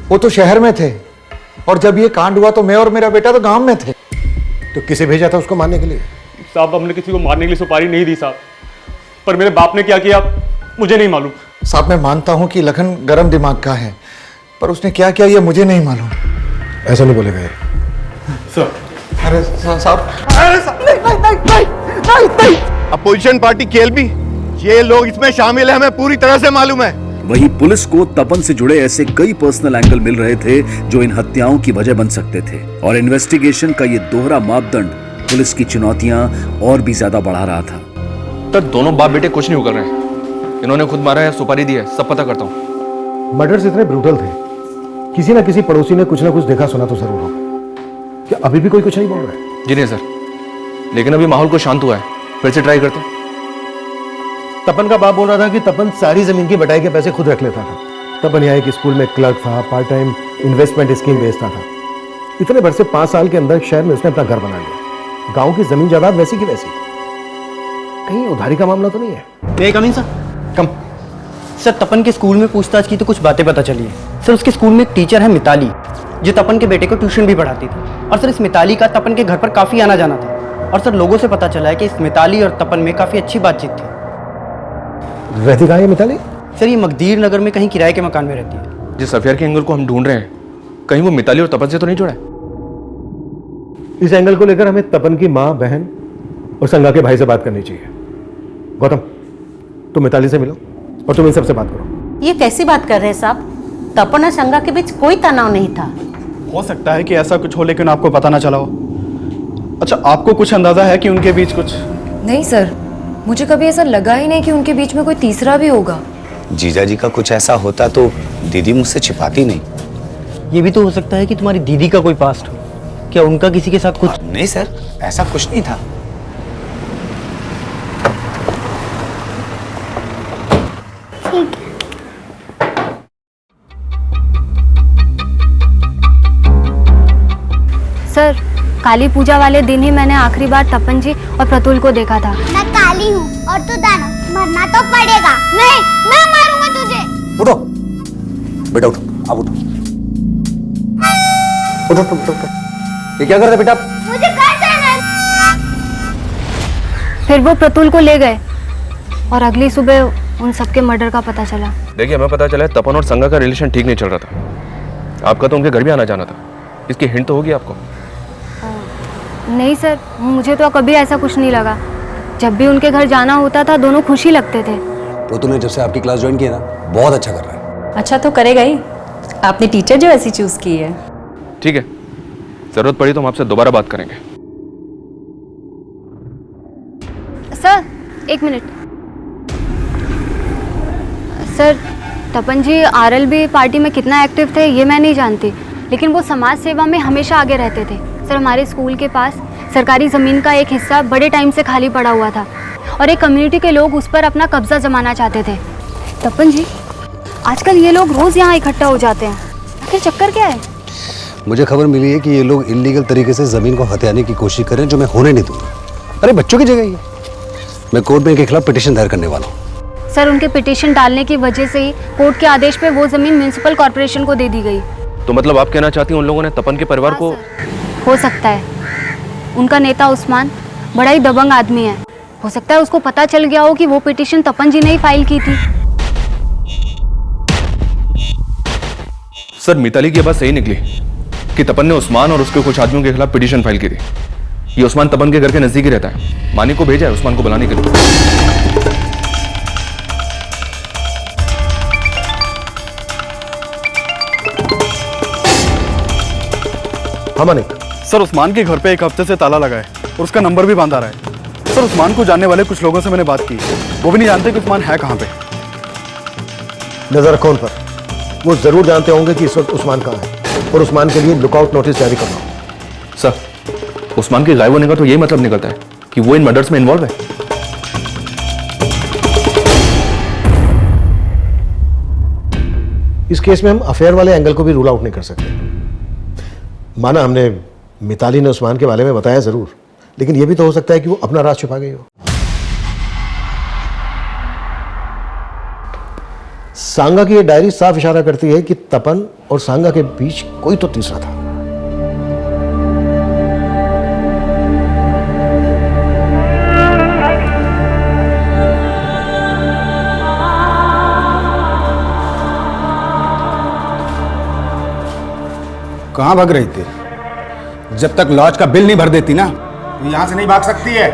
वो तो शहर में थे, और जब ये कांड हुआ तो मैं और मेरा बेटा तो गांव में थे। तो किसे भेजा था उसको मारने के लिए? साहब हमने किसी को मारने के लिए सुपारी नहीं दी साहब, पर मेरे बाप ने क्या किया मुझे नहीं मालूम। साहब मैं मानता हूं कि लखन गर्म दिमाग का है, पर उसने क्या किया ये मुझे नहीं मालूम। ऐसा नहीं बोलेगा ये। सर, अरे साहब, नहीं। अपोजिशन पार्टी केएलबी, ये लोग इसमें शामिल है, हमें पूरी तरह से मालूम है। वहीं पुलिस को तपन से जुड़े ऐसे कई पर्सनल एंगल मिल रहे थे जो इन हत्याओं की वजह बन सकते थे, और इन्वेस्टिगेशन का ये दोहरा मापदंड पुलिस की चुनौतियां और भी ज्यादा बढ़ा रहा था। तो दोनों बाप बेटे कुछ नहीं कर रहे हैं, इन्होंने खुद मारा है, सुपारी दी है, सब पता करता हूँ। मर्डर्स इतने ब्रूटल थे, किसी ना किसी पड़ोसी ने कुछ ना कुछ देखा सुना तो जरूर होगा। क्या अभी भी कोई कुछ नहीं बोल रहा है? जी नहीं सर, लेकिन अभी माहौल को शांत हुआ है, फिर से ट्राई करते। तपन का बाप बोल रहा था कि तपन सारी जमीन की बटाई के पैसे खुद रख लेता था। तपन यहाँ एक स्कूल में क्लर्क था, पार्ट टाइम इन्वेस्टमेंट स्कीम बेचता था। इतने भर से 5 साल के अंदर शहर में उसने अपना घर बना लिया। गांव की जमीन जायदाद वैसी की वैसी। कहीं उधारी का मामला तो नहीं है? मैं कम इन सर। कम सर, तपन के स्कूल में पूछताछ की तो कुछ बातें पता चली है सर। उसके स्कूल में एक टीचर है मिताली, जो तपन के बेटे को ट्यूशन भी पढ़ाती थी, और सर इस मिताली का तपन के घर पर काफी आना जाना था। और सर लोगों से पता चला है कि इस मिताली और तपन में काफी अच्छी बातचीत थी। रहती कहाँ है मिताली? सर ये मकदीर नगर में कहीं किराए के मकान में रहती है। जिस अफेयर के एंगल को हम ढूंढ रहे हैं, कहीं वो मिताली और तपन से तो नहीं जुड़ा है? इस एंगल को लेकर हमें तपन की माँ, बहन और संगा के भाई से बात करनी चाहिए। गौतम, तुम मिताली से मिलो और तुम इन सबसे बात करो। ये कैसी बात कर रहे हैं साहब? तपन और संगा के बीच कोई तनाव नहीं था। हो सकता है कि ऐसा कुछ हो, लेकिन आपको पता ना चला हो। अच्छा, आपको कुछ अंदाजा है कि उनके बीच कुछ? नहीं सर, मुझे कभी ऐसा लगा ही नहीं कि उनके बीच में कोई तीसरा भी होगा। जीजा जी का कुछ ऐसा होता तो दीदी मुझसे छिपाती नहीं। ये भी तो हो सकता है कि तुम्हारी दीदी का कोई पास्ट हो। क्या उनका किसी के साथ कुछ? नहीं सर, ऐसा कुछ नहीं था। सर काली पूजा वाले दिन ही मैंने आखिरी बार तपन जी और प्रतुल को देखा था। मैं काली हूँ और तू दानव, मरना तो पड़ेगा। नहीं, मैं मारूंगा तुझे। उठो बेटा, उठो, आप उठो, उठो, उठो, उठो, उठो। ये क्या कर रहे बेटा? मुझे घर जाना है। फिर वो प्रतुल को ले गए और अगली सुबह उन सबके मर्डर का पता चला। देखिए, हमें पता चला तपन और संगा का रिलेशन ठीक नहीं चल रहा था। आपका तो उनके घर भी आना जाना था। इसकी हिंट तो होगी आपको। नहीं सर, मुझे तो कभी ऐसा कुछ नहीं लगा। जब भी उनके घर जाना होता था दोनों खुश ही लगते थे। प्रतुल ने जब से आपकी क्लास ज्वाइन की है ना, बहुत अच्छा कर रहा है। अच्छा तो करेगा ही। आपने टीचर जो ऐसी चूज की है। ठीक है, जरूरत पड़ी तो हम आपसे दोबारा बात करेंगे। सर, एक मिनट। सर, तपन जी आरएलबी पार्टी में कितना एक्टिव थे ये मैं नहीं जानती, लेकिन वो समाज सेवा में हमेशा आगे रहते थे। सर, हमारे स्कूल के पास सरकारी ज़मीन का एक हिस्सा बड़े टाइम से खाली पड़ा हुआ था और एक कम्युनिटी के लोग उस पर अपना कब्जा जमाना चाहते थे। तपन जी, आजकल ये लोग रोज़ यहाँ इकट्ठा हो जाते हैं, आखिर चक्कर क्या है? मुझे खबर मिली है कि ये लोग इलीगल तरीके से जमीन को हथियाने की कोशिश कर रहे हैं, जो मैं होने नहीं दूंगा। अरे बच्चों की जगह ही है। मैं कोर्ट में इनके खिलाफ पिटीशन दायर करने वाला हूँ। सर, उनके पिटीशन डालने की वजह से ही कोर्ट के आदेश पे वो जमीन म्युनिसिपल कॉर्पोरेशन को दे दी गई। तो मतलब आप कहना चाहती हैं उन लोगों ने तपन के परिवार को? हो सकता है। उनका नेता उस्मान बड़ा ही दबंग आदमी है। हो सकता है उसको पता चल गया हो कि वो पिटीशन तपन जी ने ही फाइल की थी। सर, मिताली की बात सही निकली कि तपन ने उस्मान और उसके कुछ आदमियों के खिलाफ पिटीशन फाइल की थी। ये उस्मान तपन के घर के नजदीक ही रहता है। मानी को भेजा है उस्मान को बुलाने के लिए। हाँ मानिक। सर, उस्मान के घर पे एक हफ्ते से ताला लगा है और उसका नंबर भी बांधा रहा है। सर, उस्मान को जानने वाले कुछ लोगों से मैंने बात की, वो भी नहीं जानते कि उस्मान है कहाँ पे। नजर रखो उन पर। वो जरूर जानते होंगे कि इस वक्त उस्मान कहाँ है और उस्मान के लिए लुकआउट नोटिस जारी करना हो। सर, उस्मान के गायब होने का तो यही मतलब निकलता है कि वो इन मर्डर्स में इन्वॉल्व है। इस केस में हम अफेयर वाले एंगल को भी रूल आउट नहीं कर सकते। माना हमने मिताली ने उस्मान के बारे में बताया जरूर, लेकिन यह भी तो हो सकता है कि वो अपना राज छुपा गई हो। सांगा की ये डायरी साफ इशारा करती है कि तपन और सांगा के बीच कोई तो तीसरा था। कहां भाग रही थी? जब तक लॉज का बिल नहीं भर देती ना, तो यहां से नहीं भाग सकती है।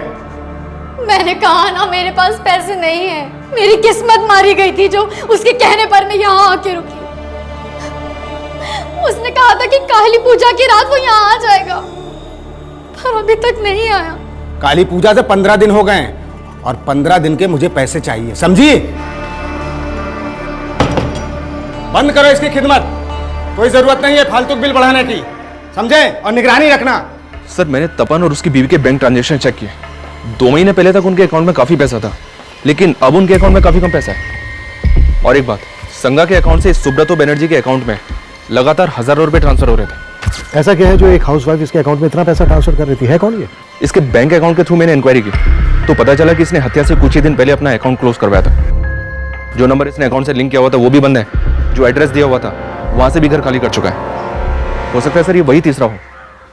मैंने कहा ना मेरे पास पैसे नहीं है। मेरी किस्मत मारी गई थी जो उसके कहने पर मैं यहाँ आके रुकी। उसने कहा था कि काली पूजा की रात वो यहाँ आ जाएगा, पर अभी तक नहीं आया। काली पूजा से 15 दिन हो गए हैं और 15 दिन के मुझे पैसे चाहिए, समझी? बंद करो इसकी खिदमत। कोई जरूरत नहीं है फालतू बिल बढ़ाने की, समझे? और निगरानी रखना। सर, मैंने तपन और उसकी बीवी के बैंक ट्रांजैक्शन चेक किए। 2 महीने पहले तक उनके अकाउंट में काफी पैसा था, लेकिन अब उनके अकाउंट में काफी कम पैसा है। और एक बात, संगा के अकाउंट से सुब्रतो बनर्जी के अकाउंट में लगातार हजारों रुपए ट्रांसफर हो रहे थे। ऐसा क्या है जो एक हाउसवाइफ इसके अकाउंट में इतना पैसा ट्रांसफर कर रही थी? है कौन ये? इसके बैंक अकाउंट के थ्रू मैंने इंक्वायरी की तो पता चला कि इसने हत्या से कुछ ही दिन पहले अपना अकाउंट क्लोज करवाया था। जो नंबर इसने अकाउंट से लिंक किया हुआ था वो भी बंद है। जो एड्रेस दिया हुआ था वहां से भी घर खाली कर चुका है। हो सकता है सर ये वही तीसरा हो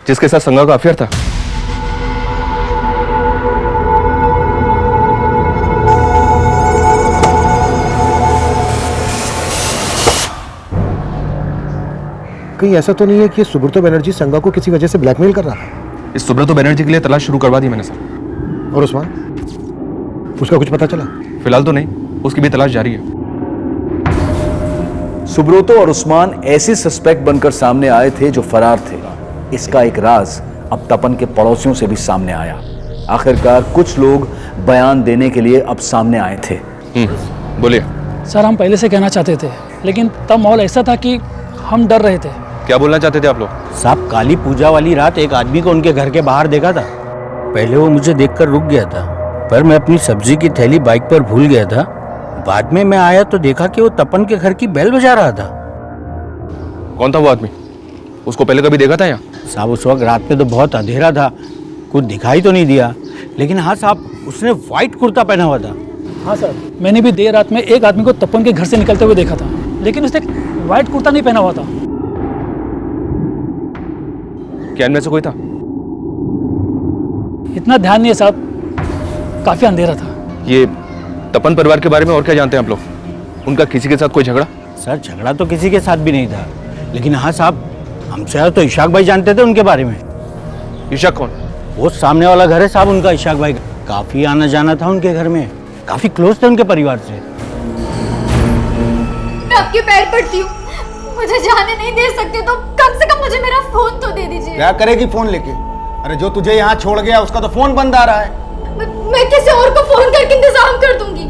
जिसके साथ संगा का अफेयर था। कहीं ऐसा तो नहीं है कि सुब्रतो बनर्जी संगा को किसी वजह से ब्लैकमेल कर रहा है? इस सुब्रतो बनर्जी के लिए तलाश शुरू करवा दी मैंने सर। और उस्मान, उसका कुछ पता चला? फिलहाल तो नहीं, उसकी भी तलाश जारी है। सुब्रतो और उस्मान ऐसे सस्पेक्ट बनकर सामने आए थे जो फरार थे। इसका एक राज अब तपन के पड़ोसियों से भी सामने आया। आखिरकार कुछ लोग बयान देने के लिए अब सामने आए थे। बोलिए सर। हम पहले से कहना चाहते थे, लेकिन तब माहौल ऐसा था कि हम डर रहे थे। क्या बोलना चाहते थे आप लोग? साहब, काली पूजा वाली रात एक आदमी को उनके घर के बाहर देखा था। पहले वो मुझे देखकर रुक गया था, पर मैं अपनी सब्जी की थैली बाइक पर भूल गया था। बाद में मैं आया तो देखा कि वो तपन के घर की बेल बजा रहा था। कौन था वो आदमी? उसको पहले कभी देखा था यहाँ? साहब उस वक्त रात में तो बहुत अंधेरा था, कुछ दिखाई तो नहीं दिया, लेकिन हाँ साहब उसने व्हाइट कुर्ता पहना हुआ था। हाँ सर, मैंने भी देर रात में एक आदमी को तपन के घर से निकलते हुए देखा था, लेकिन उसने व्हाइट कुर्ता नहीं पहना हुआ था। क्या इनमें से कोई था? इतना ध्यान नहीं है साहब, काफी अंधेरा था। ये तपन परिवार के बारे में और क्या जानते हैं आप लोग? उनका किसी के साथ कोई झगड़ा? सर झगड़ा तो किसी के साथ भी नहीं था, लेकिन हाँ साहब हमसे तो इशाक भाई जानते थे उनके बारे में। इशाक कौन? वो सामने वाला घर है साहब उनका, इशाक भाई। काफी आना जाना था उनके घर में, काफी क्लोज थे उनके परिवार से। मैं आपके पैर पड़ती हूँ, मुझे जाने नहीं दे सकते तो कम से कम मुझे मेरा फोन तो दे दीजिए। क्या करेगी फोन लेके? अरे जो तुझे यहाँ छोड़ गया उसका तो फोन बंद आ रहा है। मैं किसी और को फोन करके इंतजाम कर दूंगी।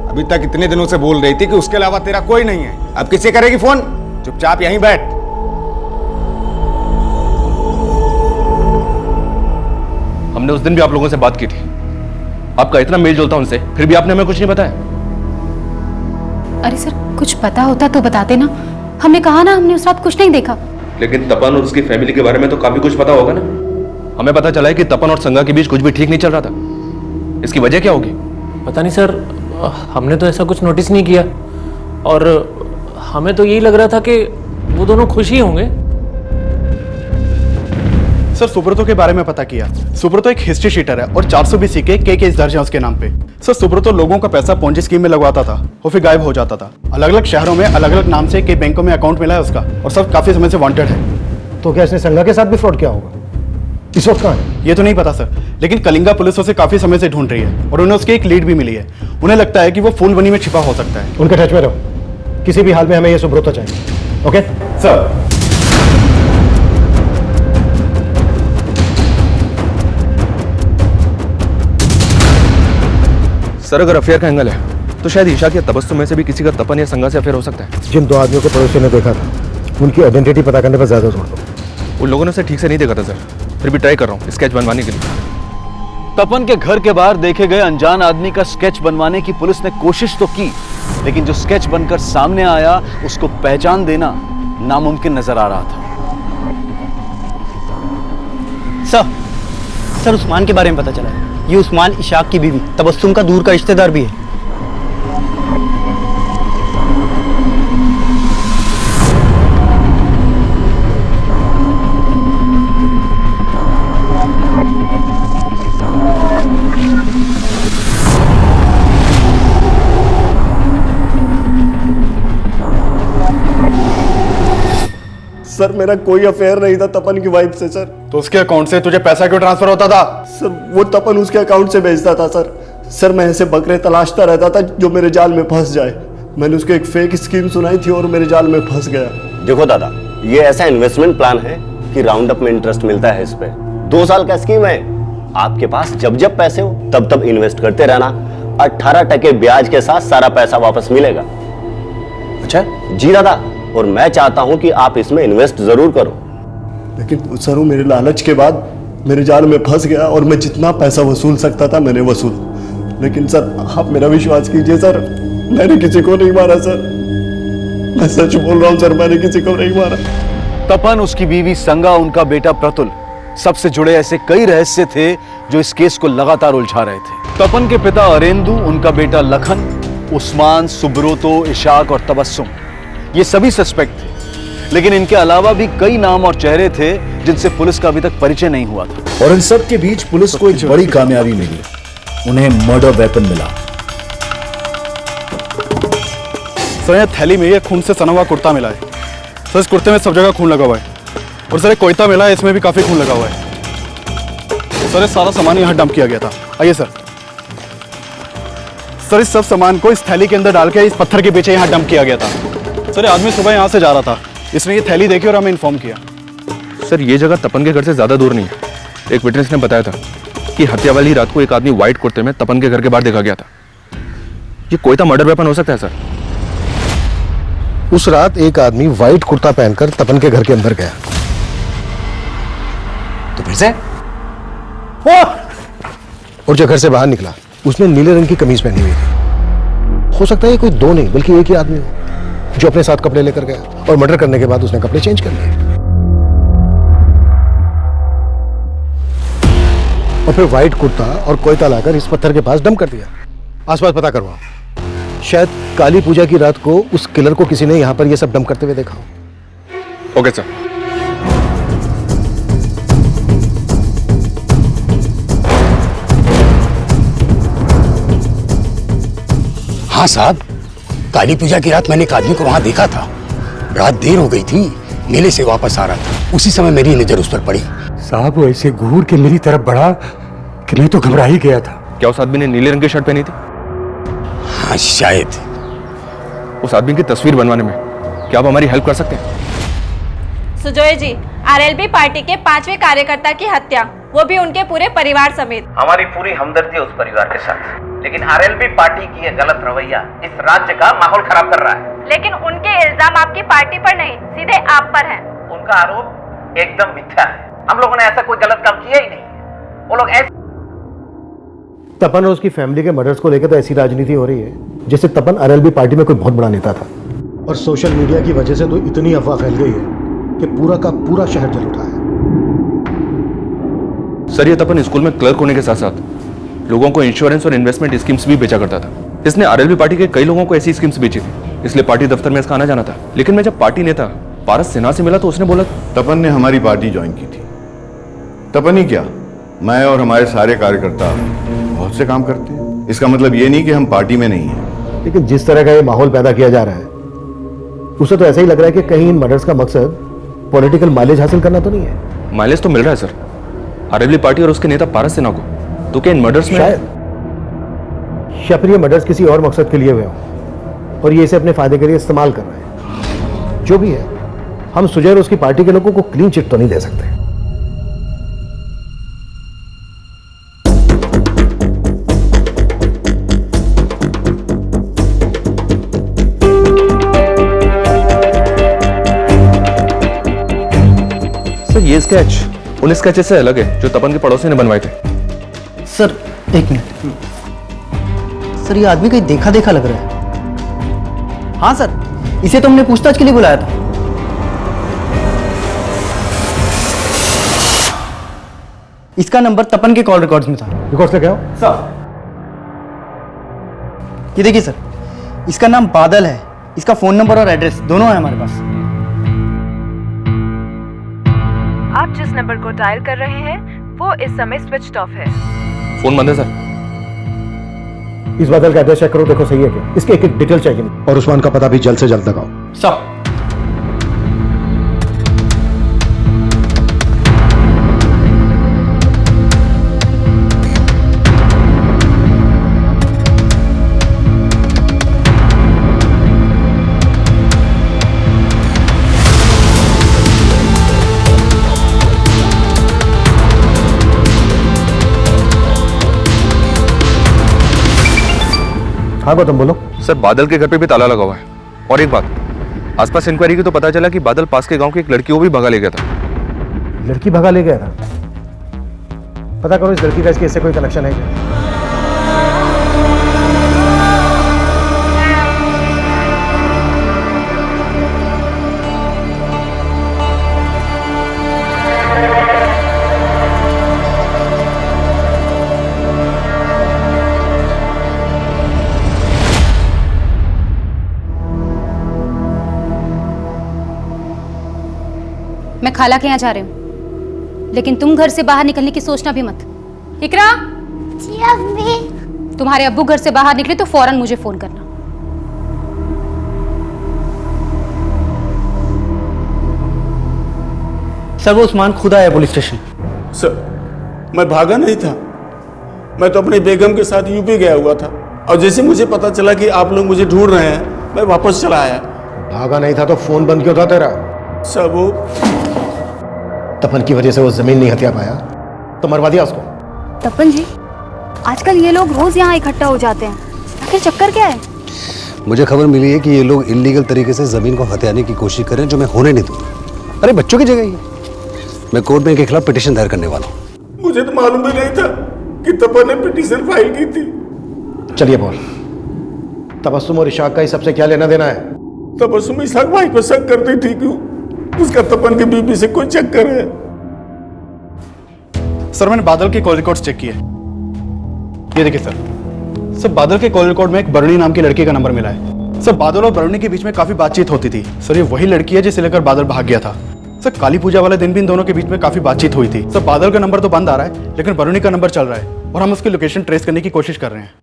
अभी तक इतने दिनों से बोल रही थी कि उसके अलावा तेरा कोई नहीं है, अब किससे करेगी फोन? चुपचाप यहीं बैठ। हमने उस दिन भी आप लोगों से बात की थी, आपका इतना मेल जोल था उनसे, फिर भी आपने हमें कुछ नहीं बताया। अरे सर कुछ पता होता तो बताते ना, हमने कहा ना हमने उस रात कुछ नहीं देखा। लेकिन तपन और उसकी फैमिली के बारे में तो काफी कुछ पता होगा ना? हमें पता चला है कि तपन और संगा के बीच कुछ भी ठीक नहीं चल रहा था, इसकी वजह क्या होगी? पता नहीं सर, हमने तो ऐसा कुछ नोटिस नहीं किया और हमें तो यही लग रहा था कि वो दोनों खुश ही होंगे। सर सुब्रतो के बारे में पता किया, सुब्रतो एक हिस्ट्री शीटर है और 420 के केस दर्ज है उसके नाम पे। सर सुब्रतो लोगों का पैसा पोंजी स्कीम में लगवाता था और फिर गायब हो जाता था। अलग अलग शहरों में अलग अलग नाम से कई बैंकों में अकाउंट मिला है उसका और सब काफी समय से वांटेड है। तो क्या इसने संगा के साथ भी फ्रॉड किया होगा? इस वक्त कहाँ है? ये तो नहीं पता सर, लेकिन कलिंगा पुलिस उसे काफी समय से ढूंढ रही है और उन्हें उसकी एक लीड भी मिली है। उन्हें लगता है कि वो फूलबनी में छिपा हो सकता है। उनके टच में रहो, किसी भी हाल में हमें ये सुब्रतो चाहिए। Okay sir. सर अगर अफेयर का एंगल है तो शायद ईशा के तबस्सुम में से भी किसी का तपन या संगा से अफेयर हो सकता है। जिन दो आदमियों को पड़ोसी ने देखा था उनकी आइडेंटिटी पता करने पर ज्यादा जोर दो। उन लोगों ने उसे ठीक से नहीं देखा था सर, फिर भी ट्राई कर रहा हूँ स्केच बनवाने के लिए। तपन के घर के बाहर देखे गए अनजान आदमी का स्केच बनवाने की पुलिस ने कोशिश तो की, लेकिन जो स्केच बनकर सामने आया उसको पहचान देना नामुमकिन नजर आ रहा था। सर उस्मान के बारे में पता चला, ये उस्मान इशाक की बीवी तबस्सुम का दूर का रिश्तेदार भी है। सर मेरा कोई अफेयर नहीं था तपन की वाइफ से सर। तो उसके अकाउंट से तुझे पैसा क्यों ट्रांसफर होता था? सर वो तपन उसके अकाउंट से भेजता था सर मैं ऐसे बकरे तलाशता रहता था जो मेरे जाल में फंस जाए। मैंने उसको एक फेक स्कीम सुनाई थी और मेरे जाल में फंस गया। देखो दादा, ये ऐसा इन्वेस्टमेंट प्लान है कि राउंड अप में इंटरेस्ट मिलता है इस पे। 2 साल का स्कीम है, आपके पास जब जब पैसे हो तब तब इन्वेस्ट करते रहना। 18% ब्याज के साथ सारा पैसा वापस मिलेगा। अच्छा जी दादा, और मैं चाहता हूं कि आप इसमें इन्वेस्ट जरूर करो। लेकिन सर वो मेरे लालच के बाद मेरे जाल में फंस गया और मैं जितना पैसा वसूल सकता था मैंने वसूल। लेकिन सर आप मेरा विश्वास कीजिए सर, मैंने किसी को नहीं मारा सर, मैं सच बोल रहा हूं सर, मैंने किसी को नहीं मारा। तपन, उसकी बीवी संगा, उनका बेटा प्रतुल, सबसे जुड़े ऐसे कई रहस्य थे जो इस केस को लगातार उलझा रहे थे। तपन के पिता अरेंदु, उनका बेटा लखन, उस्मान, सुब्रतो, इशाक और तबस्सुम, ये सभी सस्पेक्ट थे। लेकिन इनके अलावा भी कई नाम और चेहरे थे जिनसे पुलिस का अभी तक परिचय नहीं हुआ था। और इन सब के बीच पुलिस को एक बड़ी कामयाबी मिली, उन्हें मर्डर वेपन मिला। सर ये थैली में ये खून से सना हुआ कुर्ता मिला है। सर इस कुर्ते में सब जगह खून लगा हुआ है और सर एक कोयता मिला है, इसमें भी काफी खून लगा हुआ है। सर ये सारा सामान यहाँ डंप किया गया था। आइए सर। सर इस सब सामान को इस थैली के अंदर डाल के इस पत्थर के पीछे यहाँ डंप किया गया था। सर ये आदमी सुबह यहाँ से जा रहा था, इसने ये थैली देखी और हमें इन्फॉर्म किया। सर ये जगह तपन के घर से ज्यादा दूर नहीं है। एक विटनेस ने बताया था कि हत्या वाली रात को एक आदमी व्हाइट कुर्ते में तपन के घर के बाहर देखा गया था। ये कोई तो मर्डर वेपन हो सकता है सर। उस रात एक आदमी व्हाइट कुर्ता पहनकर तपन के घर के अंदर गया, तो फिर से और जो घर से बाहर निकला उसने नीले रंग की कमीज पहनी हुई थी। हो सकता है ये कोई 2 नहीं बल्कि एक ही आदमी हो जो अपने साथ कपड़े लेकर गया और मर्डर करने के बाद उसने कपड़े चेंज कर लिए। और फिर व्हाइट कुर्ता और कोयता लाकर इस पत्थर के पास डंप कर दिया। आसपास पता करवाओ, शायद काली पूजा की रात को उस किलर को किसी ने यहाँ पर ये सब डंप करते हुए देखा हो। Okay sir. हाँ साहब, काली पूजा की रात मैंने एक आदमी को वहां देखा था। रात देर हो गई थी, मेले से वापस आ रहा था, उसी समय मेरी नजर उस पर पड़ी। साहब वो ऐसे घूर के मेरी तरफ बढ़ा कि मैं तो घबरा ही गया था। क्या उस आदमी ने नीले रंग की शर्ट पहनी थी? हाँ शायद। उस आदमी की तस्वीर बनवाने में क्या आप हमारी हेल्प कर सकते हैं? सुजोय जी, आरएलबी पार्टी के 5वें कार्यकर्ता की हत्या, वो भी उनके पूरे परिवार समेत। हमारी पूरी हमदर्दी है उस परिवार के साथ, लेकिन आरएलबी पार्टी की ये गलत रवैया इस राज्य का माहौल खराब कर रहा है। लेकिन उनके इल्जाम आपकी पार्टी पर नहीं, सीधे आप पर हैं। उनका आरोप एकदम मिथ्या है। हम लोगों ने ऐसा कोई गलत काम किया ही नहीं। वो लोग ऐसे तपन और उसकी फैमिली के मर्डर्स को लेकर तो ऐसी राजनीति हो रही है जैसे तपन आरएलबी पार्टी में कोई बहुत बड़ा नेता था। और सोशल मीडिया की वजह से तो इतनी अफवाह फैल गई है कि पूरा का पूरा शहर जल उठा है। सर, ये तपन स्कूल में क्लर्क होने के साथ साथ लोगों को इंश्योरेंस और इन्वेस्टमेंट स्कीम्स भी बेचा करता था। इसने आरएलबी पार्टी के कई लोगों को ऐसी स्कीम्स बेची थी, इसलिए पार्टी दफ्तर में इसका आना जाना था। लेकिन मैं जब पार्टी नेता पारस सिन्हा से मिला तो उसने बोला तपन ने हमारी पार्टी ज्वाइन की थी। तपन ही क्या, मैं और हमारे सारे कार्यकर्ता बहुत से काम करते हैं। इसका मतलब ये नहीं कि हम पार्टी में नहीं हैं। लेकिन जिस तरह का ये माहौल पैदा किया जा रहा है उसे तो ऐसा ही लग रहा है कि कहीं इन मर्डर्स का मकसद पॉलिटिकल माइलेज हासिल करना तो नहीं है। माइलेज तो मिल रहा है सर, आरएलबी पार्टी और उसके नेता पारस सिन्हा को। तो क्या इन मर्डर्स में शायद या फिर ये मर्डर्स किसी और मकसद के लिए हुए हों और ये इसे अपने फायदे के लिए इस्तेमाल कर रहे हैं। जो भी है, हम सुजय और उसकी पार्टी के लोगों को क्लीन चिट तो नहीं दे सकते। सर, ये स्केच उन स्केचेस से अलग है जो तपन के पड़ोसी ने बनवाए थे। सर एक मिनट, सर ये आदमी कहीं देखा देखा लग रहा है। हाँ सर, इसे तो हमने पूछताछ के लिए बुलाया था। इसका नंबर तपन के कॉल रिकॉर्ड्स में था। रिकॉर्ड्स से क्या हो? सर ये देखिए सर, इसका नाम बादल है, इसका फोन नंबर और एड्रेस दोनों है हमारे पास। आप जिस नंबर को डायल कर रहे हैं वो इस समय स्विच ऑफ है। फोन बंद है सर। इस बादल का एड्रेस चेक करो, देखो सही है क्या। इसके एक एक डिटेल चाहिए और उस्मान का पता भी जल्द से जल्द लगाओ। सब हाँ गौतम बोलो। सर, बादल के घर पे भी ताला लगा हुआ है। और एक बात, आसपास इंक्वायरी की तो पता चला कि बादल पास के गांव की एक लड़की को भी भगा ले गया था। लड़की भगा ले गया था? पता करो इस लड़की का इसके इससे कोई कनेक्शन है क्या? मैं खाला के यहाँ जा रही हूँ, लेकिन तुम घर से बाहर निकलने की सोचना भी मत। इकरा, जी अम्मी। तुम्हारे अब्बू घर से बाहर निकले तो फौरन मुझे फोन करना। सर वो उस्मान खुद आया पुलिस स्टेशन। सर मैं भागा नहीं था, मैं तो अपनी बेगम के साथ यूपी गया हुआ था और जैसे मुझे पता चला कि आप लोग मुझे ढूंढ रहे हैं मैं वापस चला आया। भागा नहीं था तो फोन बंद क्यों था तेरा? सर वो तपन की वजह से वो जमीन नहीं हथिया पाया तो मरवा दिया उसको। तपन जी, आजकल ये लोग रोज यहाँ इकट्ठा हो जाते हैं, आखिर चक्कर क्या है? मुझे खबर मिली है कि ये लोग इलीगल तरीके से जमीन को हथियाने की कोशिश कर रहे हैं, जो मैं होने नहीं दूंगा। अरे बच्चों की जगह ही मैं कोर्ट में इनके खिलाफ पिटीशन दायर करने वाला हूँ। मुझे तो मालूम भी नहीं था कि तपन ने पिटीशन फाइल की थी। चलिए बोल, तबस्सुम और इशाक का ही सबसे क्या लेना देना है? तबस्सुम इशाक भाई पर शक करती थी कि उसका तपन की बीबी से कोई चक्कर है। सर मैंने बादल के कॉल रिकॉर्ड्स चेक किए। ये देखिए सर बादल के कॉल रिकॉर्ड में एक बरुणी नाम की लड़की का नंबर मिला है। सर बादल और बरुणी के बीच में काफी बातचीत होती थी। सर ये वही लड़की है जिसे लेकर बादल भाग गया था। सर काली पूजा वाले दिन भी इन दोनों के बीच में काफी बातचीत हुई थी। सर बादल का नंबर तो बंद आ रहा है, लेकिन बरुणी का नंबर चल रहा है और हम उसकी लोकेशन ट्रेस करने की कोशिश कर रहे हैं।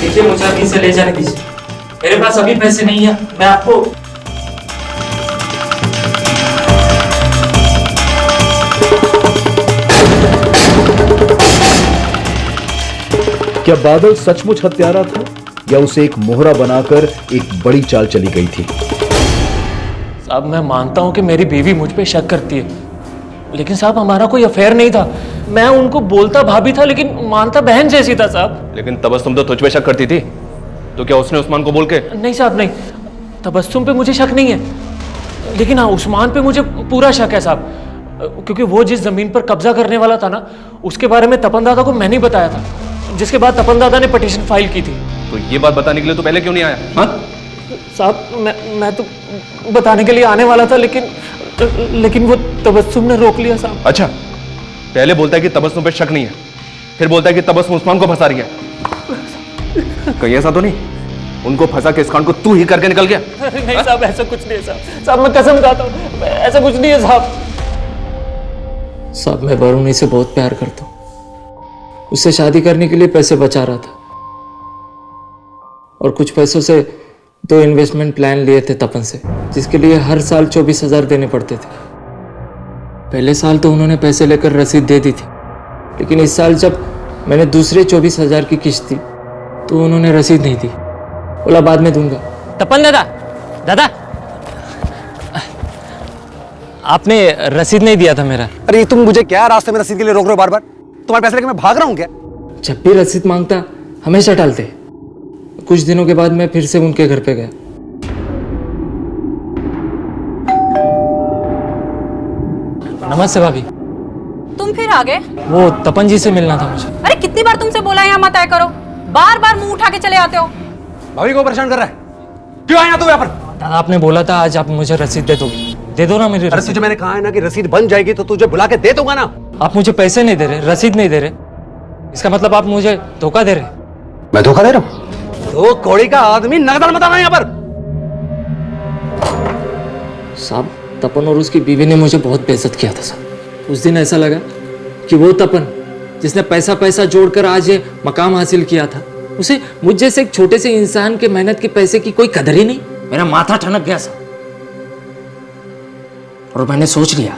देखिए मुझे अभी से ले जाने दीजिए, मेरे पास अभी पैसे नहीं है। मैं आपको क्या बादल सचमुच हत्यारा था या उसे एक मोहरा बनाकर एक बड़ी चाल चली गई थी? साहब मैं मानता हूं कि मेरी बीवी मुझ पे शक करती है, लेकिन साहब हमारा कोई अफेयर नहीं था। मैं उनको बोलता भाभी था, लेकिन मानता बहन जैसी था साहब। लेकिन तबस्सुम तो तुझ पे शक करती थी, तो क्या उसने उस्मान को बोल के? नहीं साहब नहीं, तबस्सुम पे मुझे शक नहीं है, लेकिन हाँ उस्मान पे मुझे पूरा शक है साहब, क्योंकि वो जिस जमीन पर कब्जा करने वाला था ना, उसके बारे में तपन दादा को मैंने बताया था, जिसके बाद तपन दादा ने पिटीशन फाइल की थी। तो ये बात बताने के लिए तो पहले क्यों नहीं आया? हाँ साहब मैं तो बताने के लिए आने वाला था, लेकिन वो तबस्सुम ने रोक लिया साहब। अच्छा, पहले बोलता है कि तबस्सुम पे शक नहीं है, फिर बोलता है कि तबस्सुम उस्मान को फंसा रही है। कहीं ऐसा तो नहीं उनको फंसा के इस कांड को तू ही करके निकल गया? नहीं साहब ऐसा कुछ नहीं है साहब। साहब मैं कसम खाता हूँ ऐसा कुछ नहीं है साहब। साहब मैं बरुणी से बहुत प्यार करता हूँ, उससे शादी करने के लिए पैसे बचा रहा था, और कुछ पैसों से 2 इन्वेस्टमेंट प्लान लिए थे तपन से, जिसके लिए हर साल 24,000 देने पड़ते थे। पहले साल तो उन्होंने पैसे लेकर रसीद दे दी थी, लेकिन इस साल जब मैंने दूसरे 24,000 की किस्त दी तो उन्होंने रसीद नहीं दी, बोला बाद में दूंगा। तपन दादा आपने रसीद नहीं दिया था मेरा। अरे तुम मुझे क्या रास्ते में रसीद के लिए रोक रहे हो बार बार? तुम्हारे पैसे लेके मैं भाग रहा हूँ क्या? जब भी रसीद मांगता हमेशा टालते। कुछ दिनों के बाद मैं फिर से उनके घर पे गया। नमस्ते भाभी। तुम फिर आ गए? वो तपन जी से मिलना था मुझे। अरे कितनी बार तुमसे बोला यहाँ मत आया करो, बार बार मुंह उठा के चले आते हो। भाभी को परेशान कर रहा है, क्यों आया तू यहाँ पर? दादा आपने बोला था आज आप मुझे रसीद दे दोगे, दे दो ना मेरी। अरे तुझे मैंने कहा है ना कि रसीद बन जाएगी तो तुझे बुला के दे दूंगा ना। आप मुझे पैसे नहीं दे रहे, रसीद नहीं दे रहे, इसका मतलब आप मुझे धोखा दे रहे। मैं धोखा दे रहा हूँ? तो कौड़ी का आदमी नगदन मत आना यहाँ पर। साहब तपन और उसकी बीवी ने मुझे बहुत बेइज्जत किया था साहब। उस दिन ऐसा लगा कि वो तपन जिसने पैसा पैसा जोड़कर आज ये मकाम हासिल किया था, उसे मुझ जैसे एक छोटे से इंसान के मेहनत के पैसे की कोई कदर ही नहीं। मेरा माथा ठनक गया साहब, और मैंने सोच लिया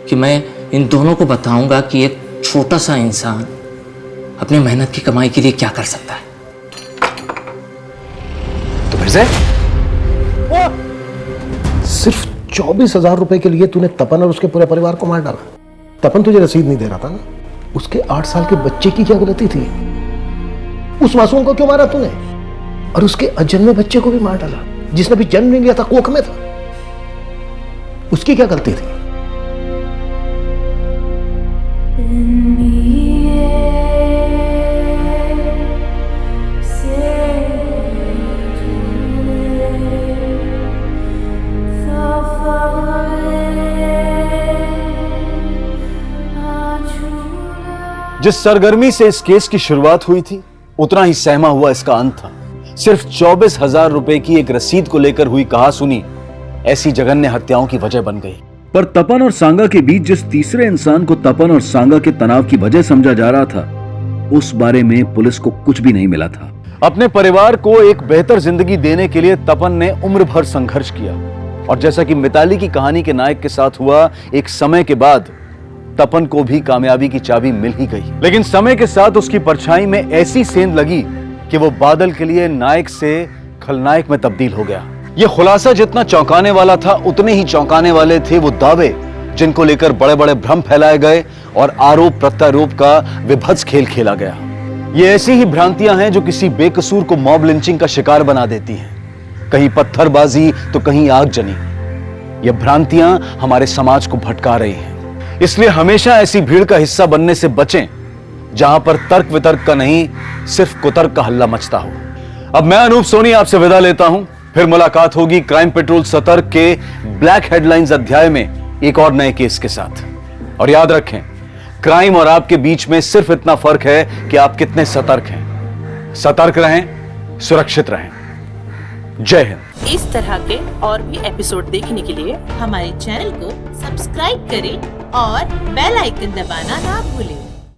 कि मैं इन दोनों को बताऊंगा कि एक छोटा सा इंसान अपनी मेहनत की कमाई के लिए क्या कर सकता है। तो फिर से सिर्फ 24,000 रुपए के लिए तूने तपन और उसके पूरे परिवार को मार डाला। तपन तुझे रसीद नहीं दे रहा था ना, उसके 8 साल के बच्चे की क्या गलती थी? उस मासूम को क्यों मारा तूने? और उसके अजन्मे बच्चे को भी मार डाला, जिसने भी जन्म नहीं लिया था, कोख में था, उसकी क्या गलती थी? जिस सरगर्मी से इस केस की शुरुआत हुई थी, उतना ही सहमा हुआ इसका अंत था। सिर्फ 24,000 रुपए की एक रसीद को लेकर हुई कहासुनी ऐसी जघन्य हत्याओं की वजह बन गई। पर तपन और सांगा के बीच जिस तीसरे इंसान को तपन और सांगा के तनाव की वजह समझा जा रहा था, उस बारे में पुलिस को कुछ भी नहीं मिला था। अपने परिवार को एक बेहतर जिंदगी देने के लिए तपन ने उम्र भर संघर्ष किया, और जैसा कि मिताली की कहानी के नायक के साथ हुआ, एक समय के बाद तपन को भी कामयाबी की चाबी मिल ही गई। लेकिन समय के साथ उसकी परछाई में ऐसी सेंध लगी कि वो बादल के लिए नायक से खलनायक में तब्दील हो गया। यह खुलासा जितना चौंकाने वाला था, उतने ही चौंकाने वाले थे वो दावे जिनको लेकर बड़े बड़े भ्रम फैलाए गए और आरोप प्रत्यारोप का विभत्स खेल खेला गया। ये ऐसी ही भ्रांतियां हैं जो किसी बेकसूर को मॉब लिंचिंग का शिकार बना देती हैं। कहीं पत्थरबाजी तो कहीं आगजनी। ये भ्रांतियां हमारे समाज को भटका रही हैं। इसलिए हमेशा ऐसी भीड़ का हिस्सा बनने से बचें जहां पर तर्क वितर्क का नहीं, सिर्फ कुतर्क का हल्ला मचता हो। अब मैं अनूप सोनी आपसे विदा लेता हूं, फिर मुलाकात होगी क्राइम पेट्रोल सतर्क के ब्लैक हेडलाइंस अध्याय में एक और नए केस के साथ। और याद रखें, क्राइम और आपके बीच में सिर्फ इतना फर्क है कि आप कितने सतर्क हैं। सतर्क रहें, सुरक्षित रहें। जय हिंद। इस तरह के और भी एपिसोड देखने के लिए हमारे चैनल को सब्सक्राइब करें और बेल आइकन दबाना ना भूलें।